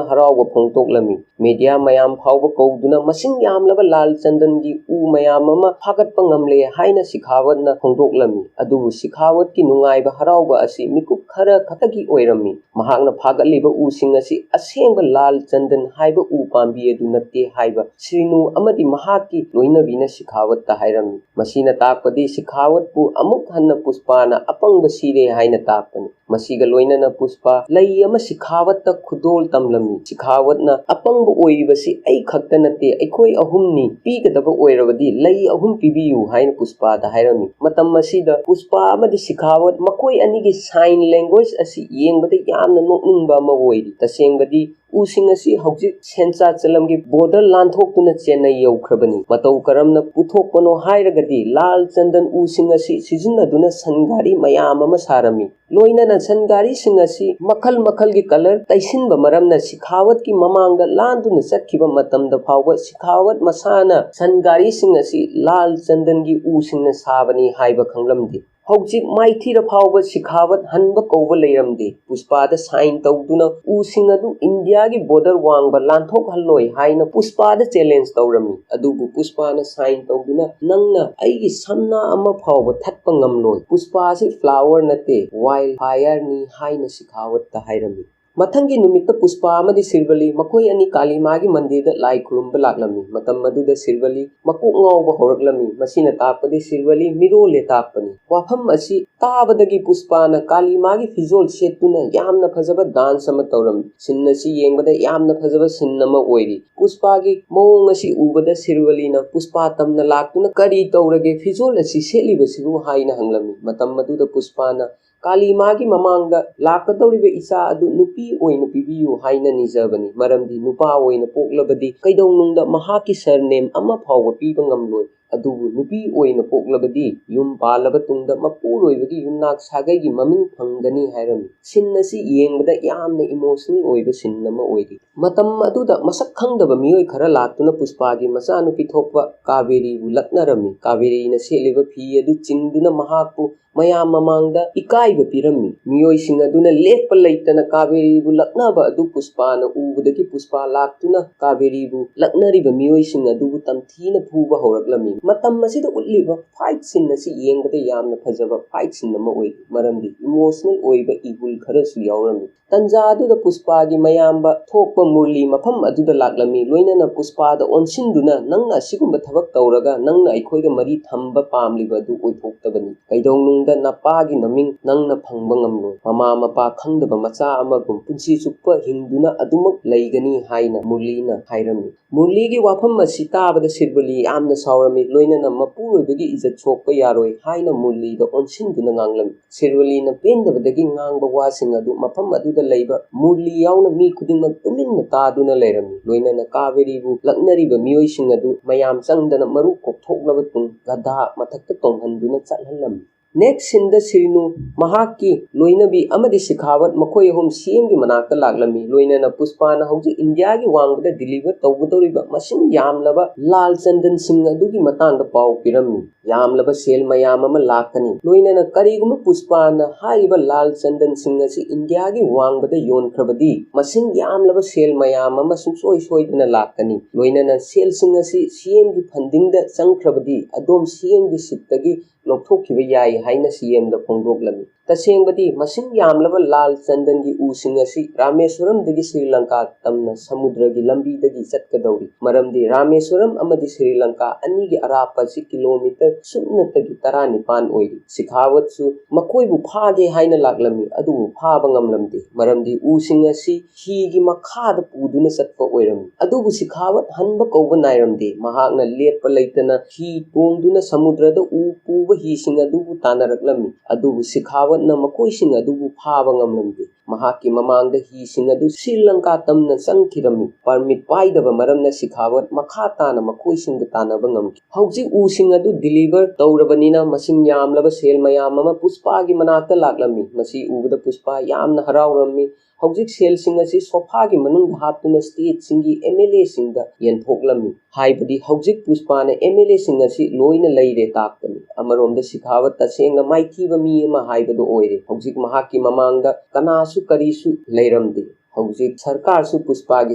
हराउबा फोंतोकलमी मीडिया मयाम फाउबा कौदुना मसिंग यामलबा लाल चंदनगी उ मयाम अमा फागतपा ngamle हाइना सिखावतना फोंतोकलमी अदुबु सिखावत की नुंगाइबा हराउबा असि मिकुप खरा खतगी ओइरम्मी महाकना फागतलिबा उसिंग असि असेंबा लाल चंदन हाइबा उ पांबी नत्ते हाइबा श्रीनु अमदी महाकी लोइनबीना सिखावत हाइरमी मसीना ताकपदी सिखावतपु अमुक हन्ना पुष्पाना अपंग सिरे हाइना ताकपनी मसीगा लोइनना पुष्पा लई अमा सिखावत खुदोल तमलमी सिखावतना अपंग ओइबसी ऐ खक्ता नत्ते अखोई अहुमनी पीगदबा ओइरबदी लई अहुम पिबियु हाइना पुष्पादा हाइरमी मतम मसीदा पुष्पा अमदी सिखावत मकोई अनिगी साइन लैंग्वेज असि येंबदा यामना नोकनिंगबा अमा ओइरी तसेंगबदी उसिंग असि हौजिक सेंचा चलमगी बॉर्डर लांथोक्तुना चेन्नई यौख्रबनी मतौ करमना पुथोकपनो हाइरगदी लाल चंदन उसिंग असि सिजिन्नदुना सनगारी मयाम अमा सारमी लोइनना सनगारी सिंग असि मखल मखल की कलर तैसिनबा मरमना सिखावत की ममांगदा लांदुना चटखिबा मतमदा फाउबा सिखावत मसाना सनगारी सिंग असि लाल चंदन की उसिंगना साबनी हाइबा खंगलमदे हौजिक माइथीरा फाउबा सिखावत हनबा कौबा लेरमदे पुष्पादा साइन तौदुना उसिंग अदु इंडिया की बॉर्डर वांगबा लांथोक हल्लोय हाइना पुष्पादा चैलेंज तौरमी अदुबु पुष्पाना साइन तौदुना नंगना अइगी समना अमा फाउबा थत्पा ngamलोय पुष्पासी फ्लावर नते वाइल्ड फायर नि हाइना सिखावत हाइरमी ꯃꯊꯪꯒꯤ ꯅꯨꯃꯤꯠꯇ ꯄꯨꯁꯄꯥ ꯑꯃꯗꯤ ꯁꯤꯔꯕꯂꯤ ꯃꯈꯣꯏ ꯑꯅꯤ ꯀꯥꯂꯤꯃꯥꯒꯤ ꯃꯟꯗꯤꯔꯗ ꯂꯥꯏ ꯈꯨꯔꯨꯝꯕ ꯂꯥꯛꯂꯝꯃꯤ꯫ ꯃꯇꯝ ꯑꯗꯨꯗ ꯁꯤꯔꯕꯂꯤ ꯃꯀꯣꯛ ꯉꯥꯎꯕ ꯍꯧꯔꯛꯂꯝꯃꯤ꯫ ꯃꯁꯤꯅ ꯇꯥꯛꯄꯗꯤ ꯁꯤꯔꯕꯂꯤ ꯃꯤꯔꯣꯜꯂꯦ ꯇꯥꯛꯄꯅꯤ꯫ ꯋꯥꯐꯝ ꯑꯁꯤ ꯇꯥꯕꯗꯒꯤ ꯄꯨꯁꯄꯥꯅ ꯀꯥꯂꯤꯃꯥꯒꯤ ꯐꯤꯖꯣꯜ ꯁꯦꯠꯇꯨꯅ ꯌꯥꯝꯅ ꯐꯖꯕ ꯗꯥꯟꯁ ꯑꯃ ꯇꯧꯔꯝꯃꯤ꯫ ꯁꯤꯟ ꯑꯁꯤ ꯌꯦꯡꯕꯗ ꯌꯥꯝꯅ ꯐꯖꯕ ꯁꯤꯟ ꯑꯃ ꯑꯣꯏꯔꯤ꯫ ꯄꯨꯁꯄꯥꯒꯤ ꯃꯑꯣꯡ ꯑꯁꯤ ꯎꯕꯗ ꯁꯤꯔꯕꯂꯤꯅ ꯄꯨꯁꯄꯥ ꯇꯝꯅ ꯂꯥꯛꯇꯨꯅ ꯀꯔꯤ ꯇꯧꯔꯒꯦ ꯐꯤꯖꯣꯜ ꯑꯁꯤ ꯁꯦꯠꯂꯤꯕꯁꯤꯕꯨ ꯍꯥꯏꯅ ꯍꯪꯂꯝꯃꯤ꯫ ꯃꯇꯝ ꯑꯗꯨꯗ ꯄꯨꯁꯄꯥꯅ ꯀꯥꯂꯤꯃꯥꯒꯤ ꯃꯃꯥꯡꯗ ꯂꯥꯛꯀꯗꯧꯔꯤꯕ ꯏꯆꯥ ꯑꯗꯨ ꯅꯨꯄꯤ ꯑꯣꯏꯅ ꯄꯤꯕꯤꯌꯨ ꯍꯥꯏꯅ ꯅꯤꯖꯕꯅꯤ꯫ ꯃꯔꯝꯗꯤ ꯅꯨꯄꯥ ꯑꯣꯏꯅ ꯄꯣꯛꯂꯕꯗꯤ ꯀꯩꯗꯧꯅꯨꯡꯗ ꯃꯍꯥꯛꯀꯤ ꯁꯔꯅꯦꯝ ꯑꯃ ꯐꯥꯎꯕ ꯄꯤꯕ ꯉꯝꯂꯣꯏ꯫ ꯑꯗꯨꯕꯨ ꯅꯨꯄꯤ ꯑꯣꯏꯅ ꯄꯣꯛꯂꯕꯗꯤ ꯌꯨꯝ ꯄꯥꯜꯂꯕ ꯇꯨꯡꯗ ꯃꯄꯨꯔꯣꯏꯕꯒꯤ ꯌꯨꯝꯅꯥꯛ ꯁꯥꯒꯩꯒꯤ ꯃꯃꯤꯡ ꯐꯪꯒꯅꯤ ꯍꯥꯏꯔꯝꯃꯤ꯫ ꯁꯤꯟ ꯑꯁꯤ ꯌꯦꯡꯕꯗ ꯌꯥꯝꯅ ꯏꯃꯣꯁꯅꯦꯜ ꯑꯣꯏꯕ ꯁꯤꯟ ꯑꯃ ꯑꯣꯏꯔꯤ꯫ ꯃꯇꯝ ꯑꯗꯨꯗ ꯃꯁꯛ ꯈꯪꯗꯕ ꯃꯤꯑꯣꯏ ꯈꯔ ꯂꯥꯛꯇꯨꯅ ꯄꯨꯁꯄꯥꯒꯤ ꯃꯆꯥꯅꯨꯄꯤ ꯊꯣꯛꯄ ꯀꯥꯕꯦꯔꯤꯕꯨ ꯂꯛꯅꯔꯝꯃꯤ꯫ ꯀꯥꯕꯦꯔꯤꯅ ꯁꯦꯠꯂꯤꯕ ꯐꯤ ꯑꯗꯨ ꯆꯤꯡꯗꯨꯅ ꯃꯍꯥꯛꯄꯨ ꯃꯌꯥꯝ ꯃꯃꯥꯡꯗ ꯏꯀꯥꯏꯕ ꯄꯤꯔꯝꯃꯤ꯫ ꯃꯤꯑꯣꯏꯁꯤꯡ ꯑꯗꯨꯅ ꯂꯦꯞꯄ ꯂꯩꯇꯅ ꯀꯥꯕꯦꯔꯤꯕꯨ ꯂꯛꯅꯕ ꯑꯗꯨ ꯄꯨꯁꯄꯥꯅ ꯎꯕꯗꯒꯤ ꯄꯨꯁꯄꯥ ꯂꯥꯛꯇꯨꯅ ꯀꯥꯕꯦꯔꯤꯕꯨ ꯂꯛꯅꯔꯤꯕ ꯃꯤꯑꯣꯏꯁꯤꯡ ꯑꯗꯨꯕꯨ ꯇꯝꯊꯤꯅ ꯐꯨꯕ ꯍꯧꯔꯛꯂꯝꯃꯤ꯫ ꯃꯇꯝ ꯑꯁꯤꯗ ꯎꯠꯂꯤꯕ ꯐꯥꯏꯠ ꯁꯤꯟ ꯑꯁꯤ ꯌꯦꯡꯕꯗ ꯌꯥꯝꯅ ꯐꯖꯕ ꯐꯥꯏꯠ ꯁꯤꯟ ꯑꯃ ꯑꯣꯏꯔꯤ꯫ ꯃꯔꯝꯗꯤ ꯏꯃꯣꯁꯅꯦꯜ ꯑꯣꯏꯕ ꯏꯍꯨꯜ ꯈꯔꯁꯨ ꯌꯥꯎꯔꯝꯃꯤ꯫ ꯇꯟꯖꯥ ꯑꯗꯨꯗ ꯄꯨꯁꯄꯥꯒꯤ ꯃꯌꯥꯝꯕ ꯊꯣꯛꯄ ꯃꯨꯔꯂꯤ ꯃꯐꯝ ꯑꯗꯨꯗ ꯂꯥꯛꯂꯝꯃꯤ꯫ ꯂꯣꯏꯅꯅ ꯄꯨꯁꯄꯥꯗ ꯑꯣꯟꯁꯤꯟꯗꯨꯅ ꯅꯪꯅ ꯑꯁꯤꯒꯨꯝꯕ ꯊꯕꯛ ꯇꯧꯔꯒ ꯅꯪꯅ ꯑꯩꯈꯣꯏꯒ ꯃꯔꯤ ꯊꯝꯕ ꯄꯥꯝꯂꯤꯕ ꯑꯗꯨ ꯑꯣꯏꯊꯣꯛꯇꯕꯅꯤ꯫ ꯀꯩꯗꯧꯅꯨꯡꯗ ꯅꯄꯥꯒꯤ ꯃꯃꯤꯡ ꯅꯪꯅ ꯐꯪꯕ ꯉꯝꯂꯣꯏ꯫ ꯃꯃꯥ ꯃꯄꯥ ꯈꯪꯗꯕ ꯃꯆꯥ ꯑꯃꯒꯨꯝ ꯄꯨꯟꯁꯤ ꯆꯨꯞꯄ ꯍꯤꯡꯗꯨꯅ ꯑꯗꯨꯃꯛ ꯂꯩꯒꯅꯤ ꯍꯥꯏꯅ ꯃꯨꯔꯂꯤꯅ ꯍꯥꯏꯔꯝꯃꯤ꯫ ꯃꯨꯔꯂꯤꯒꯤ ꯋꯥꯐꯝ ꯑꯁꯤ ꯇꯥꯕꯗ ꯁꯤꯔꯕꯂꯤ ꯌꯥꯝꯅ ꯁꯥꯎꯔꯝꯃꯤ꯫ ꯂꯣꯏꯅꯅ ꯃꯄꯨꯔꯣꯏꯕꯒꯤ ꯏꯖꯠ ꯁꯣꯛꯄ ꯌꯥꯔꯣꯏ ꯍꯥꯏꯅ ꯃꯨꯔꯂꯤꯗ ꯑꯣꯟꯁꯤꯟꯗꯨꯅ ꯉꯥꯡꯂꯝꯃꯤ꯫ ꯁꯤꯔꯕꯂꯤꯅ ꯄꯦꯟꯗꯕꯗꯒꯤ ꯉꯥꯡꯕ ꯋꯥꯁꯤꯡ ꯑꯗꯨ ꯃꯐꯝ ꯑꯗꯨꯗ ꯂꯩꯕ ꯃꯨꯔꯂꯤ ꯌꯥꯎꯅ ꯃꯤ ꯈꯨꯗꯤꯡꯃꯛ ꯇꯨꯃꯤꯟꯅ ꯇꯥꯗꯨꯅ ꯂꯩꯔꯝꯃꯤ꯫ ꯂꯣꯏꯅꯅ ꯀꯥꯕꯦꯔꯤꯕꯨ ꯂꯛꯅꯔꯤꯕ ꯃꯤꯑꯣꯏꯁꯤꯡ ꯑꯗꯨ ꯃꯌꯥꯝ ꯆꯪꯗꯅ ꯃꯔꯨ ꯀꯣꯛꯊꯣꯛꯂꯕ ꯇꯨꯡ ꯒꯙꯥ ꯃꯊꯛꯇ ꯇꯣꯡꯍꯟꯗꯨꯅ ꯆꯠꯍꯜꯂꯝꯃꯤ꯫ ꯅꯦꯛꯁ ꯁꯤꯟꯗ ꯁꯤꯔꯅꯨ ꯃꯍꯥꯛꯀꯤ ꯂꯣꯏꯅꯕꯤ ꯑꯃꯗꯤ ꯁꯤꯈꯥꯋꯠ ꯃꯈꯣꯏ ꯑꯍꯨꯝ ꯁꯤꯑꯦꯝꯒꯤ ꯃꯅꯥꯛꯇ ꯂꯥꯛꯂꯝꯃꯤ꯫ ꯂꯣꯏꯅꯅ ꯄꯨꯁꯄꯥꯅ ꯍꯧꯖꯤꯛ ꯏꯟꯗꯤꯌꯥꯒꯤ ꯋꯥꯡꯃꯗ ꯗꯤꯂꯤꯚꯔ ꯇꯧꯒꯗꯧꯔꯤꯕ ꯃꯁꯤꯡ ꯌꯥꯝꯂꯕ ꯂꯥꯜ ꯆꯟꯗꯟꯁꯤꯡ ꯑꯗꯨꯒꯤ ꯃꯇꯥꯡꯗ ꯄꯥꯎ ꯄꯤꯔꯝꯃꯤ꯫ ꯌꯥꯝꯂꯕ ꯁꯦꯜ ꯃꯌꯥꯝ ꯑꯃ ꯂꯥꯛꯀꯅꯤ꯫ ꯂꯣꯏꯅꯅ ꯀꯔꯤꯒꯨꯝꯕ ꯄꯨꯁꯄꯥꯅ ꯍꯥꯏꯔꯤꯕ ꯂꯥꯜ ꯆꯟꯗꯟꯁꯤꯡ ꯑꯁꯤ ꯏꯟꯗꯤꯌꯥꯒꯤ ꯋꯥꯡꯃꯗ ꯌꯣꯟꯈ꯭ꯔꯕꯗꯤ ꯃꯁꯤꯡ ꯌꯥꯝꯂꯕ ꯁꯦꯜ ꯃꯌꯥꯝ ꯑꯃ ꯁꯨꯡꯁꯣꯏ ꯁꯣꯏꯗꯅ ꯂꯥꯛꯀꯅꯤ꯫ ꯂꯣꯏꯅꯅ ꯁꯦꯜꯁꯤꯡ ꯑꯁꯤ ꯁꯤꯑꯦꯝꯒꯤ ꯐꯟꯗꯤꯡꯗ ꯆꯪꯈ꯭ꯔꯕꯗꯤ ꯑꯗꯣꯝ ꯁꯤꯑꯦꯝꯒꯤ ꯁꯤꯠꯇꯒꯤ ꯂꯧꯊꯣꯛꯈꯤꯕ ꯌꯥꯏ ꯍꯥꯏꯅ ꯁꯤꯑꯦꯝꯗ ꯐꯣꯡꯗꯣꯛꯂꯝꯃꯤ꯫ ꯇꯁꯦꯡꯕꯗꯤ ꯃꯁꯤꯡ ꯌꯥꯝꯂꯕ ꯂꯥꯜ ꯆꯟꯗꯟꯒꯤ ꯎꯁꯤꯡ ꯑꯁꯤ ꯔꯥꯃꯦꯁ꯭ꯋꯔꯝꯗꯒꯤ ꯁ꯭ꯔꯤꯂꯪꯀꯥ ꯇꯝꯅ ꯁꯃꯨꯗ꯭ꯔꯒꯤ ꯂꯝꯕꯤꯗꯒꯤ ꯆꯠꯀꯗꯧꯔꯤ꯫ ꯃꯔꯝꯗꯤ ꯔꯥꯃꯦꯁ꯭ꯋꯔꯝ ꯑꯃꯗꯤ ꯁ꯭ꯔꯤꯂꯪꯀꯥ ꯑꯅꯤꯒꯤ ꯑꯔꯥꯞꯄ ꯑꯁꯤ ꯀꯤꯂꯣꯃꯤꯇꯔ ꯁꯨꯞꯅꯇꯒꯤ 19 ꯑꯣꯏꯔꯤ꯫ ꯁꯤꯈꯥꯋꯠꯁꯨ ꯃꯈꯣꯏꯕꯨ ꯐꯥꯒꯦ ꯍꯥꯏꯅ ꯂꯥꯛꯂꯝꯃꯤ꯫ ꯑꯗꯨꯕꯨ ꯐꯥꯕ ꯉꯝꯂꯝꯗꯦ꯫ ꯃꯔꯝꯗꯤ ꯎꯁꯤꯡ ꯑꯁꯤ ꯍꯤꯒꯤ ꯃꯈꯥꯗ ꯄꯨꯗꯨꯅ ꯆꯠꯄ ꯑꯣꯏꯔꯝꯃꯤ꯫ ꯑꯗꯨꯕꯨ ꯁꯤꯈꯥꯋꯠ ꯍꯟꯕ ꯀꯧꯕ ꯅꯥꯏꯔꯝꯗꯦ꯫ ꯃꯍꯥꯛꯅ ꯂꯦꯞꯄ ꯂꯩꯇꯅ ꯍꯤ ꯇꯣꯡꯗꯨꯅ ꯁꯃꯨꯗ꯭ꯔꯗ ꯎ ꯄꯨꯕ ꯍꯤꯁꯤꯡ ꯑꯗꯨꯕꯨ ꯇꯥꯟꯅꯔꯛꯂꯝꯃꯤ꯫ ꯑꯗꯨꯕꯨ ꯁꯤꯈꯥꯋꯠꯅ ꯃꯈꯣꯏꯁꯤꯡ ꯑꯗꯨꯕꯨ ꯐꯥꯕ ꯉꯝꯂꯝꯗꯦ꯫ ꯃꯍꯥꯛꯀꯤ ꯃꯃꯥꯡꯗ ꯍꯤꯁꯤꯡ ꯑꯗꯨ ꯁ꯭ꯔꯤꯂꯪꯀꯥ ꯇꯝꯅ ꯆꯪꯈꯤꯔꯝꯃꯤ꯫ ꯄꯔꯃꯤꯠ ꯄꯥꯏꯗꯕ ꯃꯔꯝꯅ ꯁꯤꯈꯥꯋꯠ ꯃꯈꯥ ꯇꯥꯅ ꯃꯈꯣꯏꯁꯤꯡꯒ ꯇꯥꯟꯅꯕ ꯉꯝꯈꯤ꯫ ꯍꯧꯖꯤꯛ ꯎꯁꯤꯡ ꯑꯗꯨ ꯗꯤꯂꯤꯚꯔ ꯇꯧꯔꯕꯅꯤꯅ ꯃꯁꯤꯡ ꯌꯥꯝꯂꯕ ꯁꯦꯜ ꯃꯌꯥꯝ ꯑꯃ ꯄꯨꯁꯄꯥꯒꯤ ꯃꯅꯥꯛꯇ ꯂꯥꯛꯂꯝꯃꯤ꯫ ꯃꯁꯤ ꯎꯕꯗ ꯄꯨꯁꯄꯥ ꯌꯥꯝꯅ ꯍꯔꯥꯎꯔꯝꯃꯤ꯫ ꯍꯧꯖꯤꯛ ꯁꯦꯜꯁꯤꯡ ꯑꯁꯤ ꯁꯣꯐꯥꯒꯤ ꯃꯅꯨꯡꯗ ꯍꯥꯞꯇꯨꯅ ꯁ꯭ꯇꯦꯠꯁꯤꯡꯒꯤ ꯑꯦꯝ.ꯑꯦꯜ.ꯑꯦꯁꯤꯡꯗ ꯌꯦꯟꯊꯣꯛꯂꯝꯃꯤ꯫ ꯍꯥꯏꯕꯗꯤ ꯍꯧꯖꯤꯛ ꯄꯨꯁꯄꯥꯅ ꯑꯦꯝ.ꯑꯦꯜ.ꯑꯦꯁꯤꯡ ꯑꯁꯤ ꯂꯣꯏꯅ ꯂꯩꯔꯦ ꯇꯥꯛꯄꯅꯤ꯫ ꯑꯃꯔꯣꯝꯗ ꯁꯤꯈꯥꯋꯠ ꯇꯁꯦꯡꯅ ꯃꯥꯏꯊꯤꯕ ꯃꯤ ꯑꯃ ꯍꯥꯏꯕꯗꯨ ꯑꯣꯏꯔꯦ꯫ ꯍꯧꯖꯤꯛ ꯃꯍꯥꯛꯀꯤ ꯃꯃꯥꯡꯗ ꯀꯅꯥꯁꯨ ꯀꯔꯤꯁꯨ ꯂꯩꯔꯝꯗꯦ꯫ ꯍꯧꯖꯤꯛ ꯁꯔꯀꯥꯔꯁꯨ ꯄꯨꯁꯄꯥꯒꯤ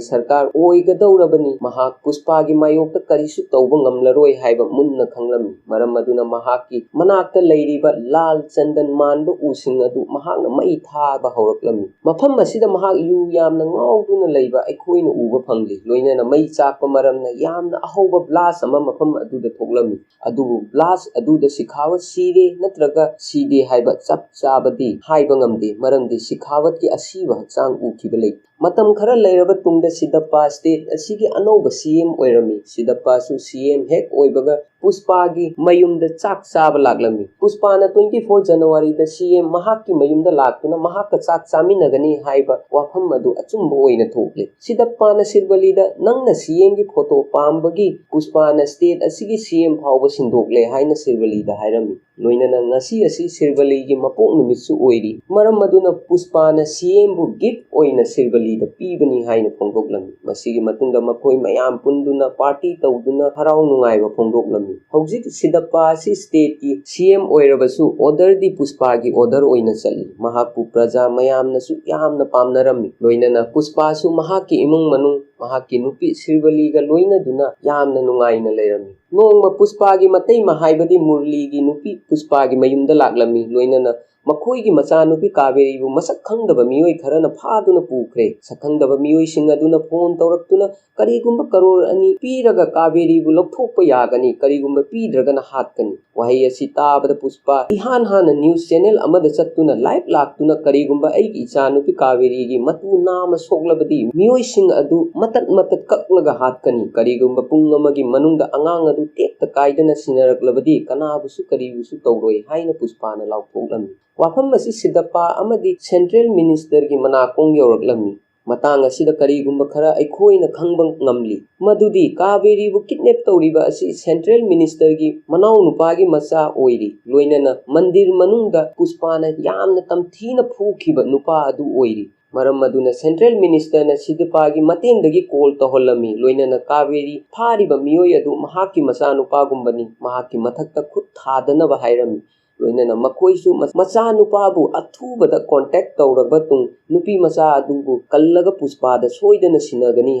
ꯁꯔꯀꯥꯔ ꯑꯣꯏꯒꯗꯧꯔꯕꯅꯤ꯫ ꯃꯍꯥꯛ ꯄꯨꯁꯄꯥꯒꯤ ꯃꯥꯌꯣꯛꯇ ꯀꯔꯤꯁꯨ ꯇꯧꯕ ꯉꯝꯂꯔꯣꯏ ꯍꯥꯏꯕ ꯃꯨꯟꯅ ꯈꯪꯂꯝꯃꯤ꯫ ꯃꯔꯝ ꯑꯗꯨꯅ ꯃꯍꯥꯛꯀꯤ ꯃꯅꯥꯛꯇ ꯂꯩꯔꯤꯕ ꯂꯥꯜ ꯆꯟꯗꯟ ꯃꯥꯟꯕ ꯎꯁꯤꯡ ꯑꯗꯨ ꯃꯍꯥꯛꯅ ꯃꯩ ꯊꯥꯕ ꯍꯧꯔꯛꯂꯝꯃꯤ꯫ ꯃꯐꯝ ꯑꯁꯤꯗ ꯃꯍꯥꯛ ꯌꯨ ꯌꯥꯝꯅ ꯉꯥꯎꯗꯨꯅ ꯂꯩꯕ ꯑꯩꯈꯣꯏꯅ ꯎꯕ ꯐꯪꯂꯤ꯫ ꯂꯣꯏꯅꯅ ꯃꯩ ꯆꯥꯛꯄ ꯃꯔꯝꯅ ꯌꯥꯝꯅ ꯑꯍꯧꯕ ꯕ꯭ꯂꯥꯁ ꯑꯃ ꯃꯐꯝ ꯑꯗꯨꯗ ꯊꯣꯛꯂꯝꯃꯤ꯫ ꯑꯗꯨꯕꯨ ꯕ꯭ꯂꯥꯁ ꯑꯗꯨꯗ ꯁꯤꯈꯥꯋꯠ ꯁꯤꯔꯦ ꯅꯠꯇ꯭ꯔꯒ ꯁꯤꯗꯦ ꯍꯥꯏꯕ ꯆꯞ ꯆꯥꯕꯗꯤ ꯍꯥꯏꯕ ꯉꯝꯗꯦ꯫ ꯃꯔꯝꯗꯤ ꯁꯤꯈꯥꯋꯠꯀꯤ ꯑꯁꯤꯕ ꯍꯛꯆꯥꯡ ꯎꯈꯤꯕ ꯂꯩꯇꯦ꯫ ꯃꯇꯝ ꯈꯔ ꯂꯩꯔꯕ ꯇꯨꯡꯗ ꯁꯤꯗꯞꯄꯥ ꯁ꯭ꯇꯦꯠ ꯑꯁꯤꯒꯤ ꯑꯅꯧꯕ ꯁꯤꯑꯦꯝ ꯑꯣꯏꯔꯝꯃꯤ꯫ ꯁꯤꯗꯞꯄꯥꯁꯨ ꯁꯤꯑꯦꯝ ꯍꯦꯛ ꯑꯣꯏꯕꯒ ꯄꯨꯁꯄꯥꯒꯤ ꯃꯌꯨꯝꯗ ꯆꯥꯛ ꯆꯥꯕ ꯂꯥꯛꯂꯝꯃꯤ꯫ ꯄꯨꯁꯄꯥꯅ 24 ꯖꯅꯋꯥꯔꯤꯗ ꯁꯤꯑꯦꯝ ꯃꯍꯥꯛꯀꯤ ꯃꯌꯨꯝꯗ ꯂꯥꯛꯇꯨꯅ ꯃꯍꯥꯛꯀ ꯆꯥꯛ ꯆꯥꯃꯤꯟꯅꯒꯅꯤ ꯍꯥꯏꯕ ꯋꯥꯐꯝ ꯑꯗꯨ ꯑꯆꯨꯝꯕ ꯑꯣꯏꯅ ꯊꯣꯛꯂꯦ꯫ ꯁꯤꯗꯞꯄꯥꯅ ꯁꯤꯔꯕꯂꯤꯗ ꯅꯪꯅ ꯁꯤꯑꯦꯝꯒꯤ ꯐꯣꯇꯣ ꯄꯥꯝꯕꯒꯤ ꯄꯨꯁꯄꯥꯅ ꯁ꯭ꯇꯦꯠ ꯑꯁꯤꯒꯤ ꯁꯤꯑꯦꯝ ꯐꯥꯎꯕ ꯁꯤꯟꯗꯣꯛꯂꯦ ꯍꯥꯏꯅ ꯁꯤꯔꯕꯂꯤꯗ ꯍꯥꯏꯔꯝꯃꯤ꯫ ꯂꯣꯏꯅꯅ ꯉꯁꯤ ꯑꯁꯤ ꯁꯤꯔꯕꯂꯤꯒꯤ ꯃꯄꯣꯛ ꯅꯨꯃꯤꯠꯁꯨ ꯑꯣꯏꯔꯤ꯫ ꯃꯔꯝ ꯑꯗꯨꯅ ꯄꯨꯁꯄꯥꯅ ꯁꯤꯑꯦꯝꯕꯨ ꯒꯤꯐꯠ ꯑꯣꯏꯅ ꯁꯤꯔꯕꯂꯤꯗ ꯄꯤꯕꯅꯤ ꯍꯥꯏꯅ ꯐꯣꯡꯗꯣꯛꯂꯝꯃꯤ꯫ ꯃꯁꯤꯒꯤ ꯃꯇꯨꯡꯗ ꯃꯈꯣꯏ ꯃꯌꯥꯝ ꯄꯨꯟꯗꯨꯅ ꯄꯥꯔꯇꯤ ꯇꯧꯗꯨꯅ ꯍꯔꯥꯎ ꯅꯨꯡꯉꯥꯏꯕ ꯐꯣꯡꯗꯣꯛꯂꯝꯃꯤ꯫ ꯍꯧꯖꯤꯛ ꯁꯤꯗꯞꯄꯥ ꯑꯁꯤ ꯁ꯭ꯇꯦꯠꯀꯤ ꯁꯤꯑꯦꯝ ꯑꯣꯏꯔꯕꯁꯨ ꯑꯣꯔꯗꯔꯗꯤ ꯄꯨꯁꯄꯥꯒꯤ ꯑꯣꯔꯗꯔ ꯑꯣꯏꯅ ꯆꯠꯂꯤ꯫ ꯃꯍꯥꯛꯄꯨ ꯄ꯭ꯔꯖꯥ ꯃꯌꯥꯝꯅꯁꯨ ꯌꯥꯝꯅ ꯄꯥꯝꯅꯔꯝꯃꯤ꯫ ꯂꯣꯏꯅꯅ ꯄꯨꯁꯄꯥꯁꯨ ꯃꯍꯥꯛꯀꯤ ꯏꯃꯨꯡ ꯃꯅꯨꯡ ꯃꯍꯥꯛꯀꯤ ꯅꯨꯄꯤ ꯁꯤꯔꯕꯂꯤꯒ ꯂꯣꯏꯅꯗꯨꯅ ꯌꯥꯝꯅ ꯅꯨꯡꯉꯥꯏꯅ ꯂꯩꯔꯝꯃꯤ꯫ ꯅꯣꯡꯃ ꯄꯨꯁꯄꯥꯒꯤ ꯃꯇꯩꯃ ꯍꯥꯏꯕꯗꯤ ꯃꯨꯔꯂꯤꯒꯤ ꯅꯨꯄꯤ ꯄꯨꯁꯄꯥꯒꯤ ꯃꯌꯨꯝꯗ ꯂꯥꯛꯂꯝꯃꯤ꯫ ꯂꯣꯏꯅꯅ ꯃꯈꯣꯏꯒꯤ ꯃꯆꯥꯅꯨꯄꯤ ꯀꯥꯕꯦꯔꯤꯕꯨ ꯃꯁꯛ ꯈꯪꯗꯕ ꯃꯤꯑꯣꯏ ꯈꯔꯅ ꯐꯥꯗꯨꯅ ꯄꯨꯈ꯭ꯔꯦ꯫ ꯁꯛꯈꯪꯗꯕ ꯃꯤꯑꯣꯏꯁꯤꯡ ꯑꯗꯨꯅ ꯐꯣꯟ ꯇꯧꯔꯛꯇꯨꯅ ꯀꯔꯤꯒꯨꯝꯕ ꯀꯔꯣꯔ 2 ꯄꯤꯔꯒ ꯀꯥꯕꯦꯔꯤꯕꯨ ꯂꯧꯊꯣꯛꯄ ꯌꯥꯒꯅꯤ, ꯀꯔꯤꯒꯨꯝꯕ ꯄꯤꯗ꯭ꯔꯒꯅ ꯍꯥꯠꯀꯅꯤ꯫ ꯋꯥꯍꯩ ꯑꯁꯤ ꯇꯥꯕꯗ ꯄꯨꯁꯄꯥ ꯏꯍꯥꯟ ꯍꯥꯟꯅ ꯅ꯭ꯌꯨꯁ ꯆꯦꯅꯦꯜ ꯑꯃꯗ ꯆꯠꯇꯨꯅ ꯂꯥꯏꯚ ꯂꯥꯛꯇꯨꯅ ꯀꯔꯤꯒꯨꯝꯕ ꯑꯩꯒꯤ ꯏꯆꯥꯅꯨꯄꯤ ꯀꯥꯕꯦꯔꯤꯒꯤ ꯃꯇꯨ ꯅꯥꯝꯃ ꯁꯣꯛꯂꯕꯗꯤ ꯃꯤꯑꯣꯏꯁꯤꯡ ꯑꯗꯨ ꯃꯇꯠ ꯃꯇꯠ ꯀꯛꯂꯒ ꯍꯥꯠꯀꯅꯤ, ꯀꯔꯤꯒꯨꯝꯕ ꯄꯨꯡ ꯑꯃꯒꯤ ꯃꯅꯨꯡꯗ ꯑꯉꯥꯡ ꯑꯗꯨ ꯇꯦꯛꯇ ꯀꯥꯏꯗꯅ ꯁꯤꯟꯅꯔꯛꯂꯕꯗꯤ ꯀꯅꯥꯕꯨꯁꯨ ꯀꯔꯤꯕꯨꯁꯨ ꯇꯧꯔꯣꯏ ꯍꯥꯏꯅ ꯄꯨꯁꯄꯥꯅ ꯂꯥꯎꯊꯣꯛꯂꯝꯃꯤ꯫ ꯋꯥꯐꯝ ꯑꯁꯤ ꯁꯤꯗꯞꯄꯥ ꯑꯃꯗꯤ ꯁꯦꯟꯇ꯭ꯔꯦꯜ ꯃꯤꯅꯤꯁꯇꯔꯒꯤ ꯃꯅꯥꯀꯣꯡ ꯌꯧꯔꯛꯂꯝꯃꯤ꯫ ꯃꯇꯥꯡ ꯑꯁꯤꯗ ꯀꯔꯤꯒꯨꯝꯕ ꯈꯔ ꯑꯩꯈꯣꯏꯅ ꯈꯪꯕ ꯉꯝꯂꯤ ꯃꯗꯨꯗꯤ ꯀꯥꯕꯦꯔꯤꯕꯨ ꯀꯤꯗꯅꯦꯞ ꯇꯧꯔꯤꯕ ꯑꯁꯤ ꯁꯦꯟꯇ꯭ꯔꯦꯜ ꯃꯤꯅꯤꯁꯇꯔꯒꯤ ꯃꯅꯥꯎꯅꯨꯄꯥꯒꯤ ꯃꯆꯥ ꯑꯣꯏꯔꯤ꯫ ꯂꯣꯏꯅꯅ ꯃꯟꯗꯤꯔ ꯃꯅꯨꯡꯗ ꯄꯨꯁꯄꯥꯅ ꯌꯥꯝꯅ ꯇꯝꯊꯤꯅ ꯐꯨꯈꯤꯕ ꯅꯨꯄꯥ ꯑꯗꯨ ꯑꯣꯏꯔꯤ꯫ ꯃꯔꯝ ꯑꯗꯨꯅ ꯁꯦꯟꯇ꯭ꯔꯦꯜ ꯃꯤꯅꯤꯁꯇꯔꯅ ꯁꯤꯗꯞꯄꯥꯒꯤ ꯃꯇꯦꯡꯗꯒꯤ ꯀꯣꯜ ꯇꯧꯍꯜꯂꯝꯃꯤ꯫ ꯂꯣꯏꯅꯅ ꯀꯥꯕꯦꯔꯤ ꯐꯥꯔꯤꯕ ꯃꯤꯑꯣꯏ ꯑꯗꯨ ꯃꯍꯥꯛꯀꯤ ꯃꯆꯥꯅꯨꯄꯥꯒꯨꯝꯕꯅꯤ, ꯃꯍꯥꯛꯀꯤ ꯃꯊꯛꯇ ꯈꯨꯠ ꯊꯥꯗꯅꯕ ꯍꯥꯏꯔꯝꯃꯤ꯫ ꯂꯣꯏꯅꯅ ꯃꯈꯣꯏꯁꯨ ꯃꯆꯥꯅꯨꯄꯥꯕꯨ ꯑꯊꯨꯕꯗ ꯀꯣꯟꯇꯦꯛ ꯇꯧꯔꯕ ꯇꯨꯡ ꯅꯨꯄꯤ ꯃꯆꯥ ꯑꯗꯨꯕꯨ ꯀꯜꯂꯒ ꯄꯨꯁꯄꯥꯗ ꯁꯣꯏꯗꯅ ꯁꯤꯟꯅꯒꯅꯤ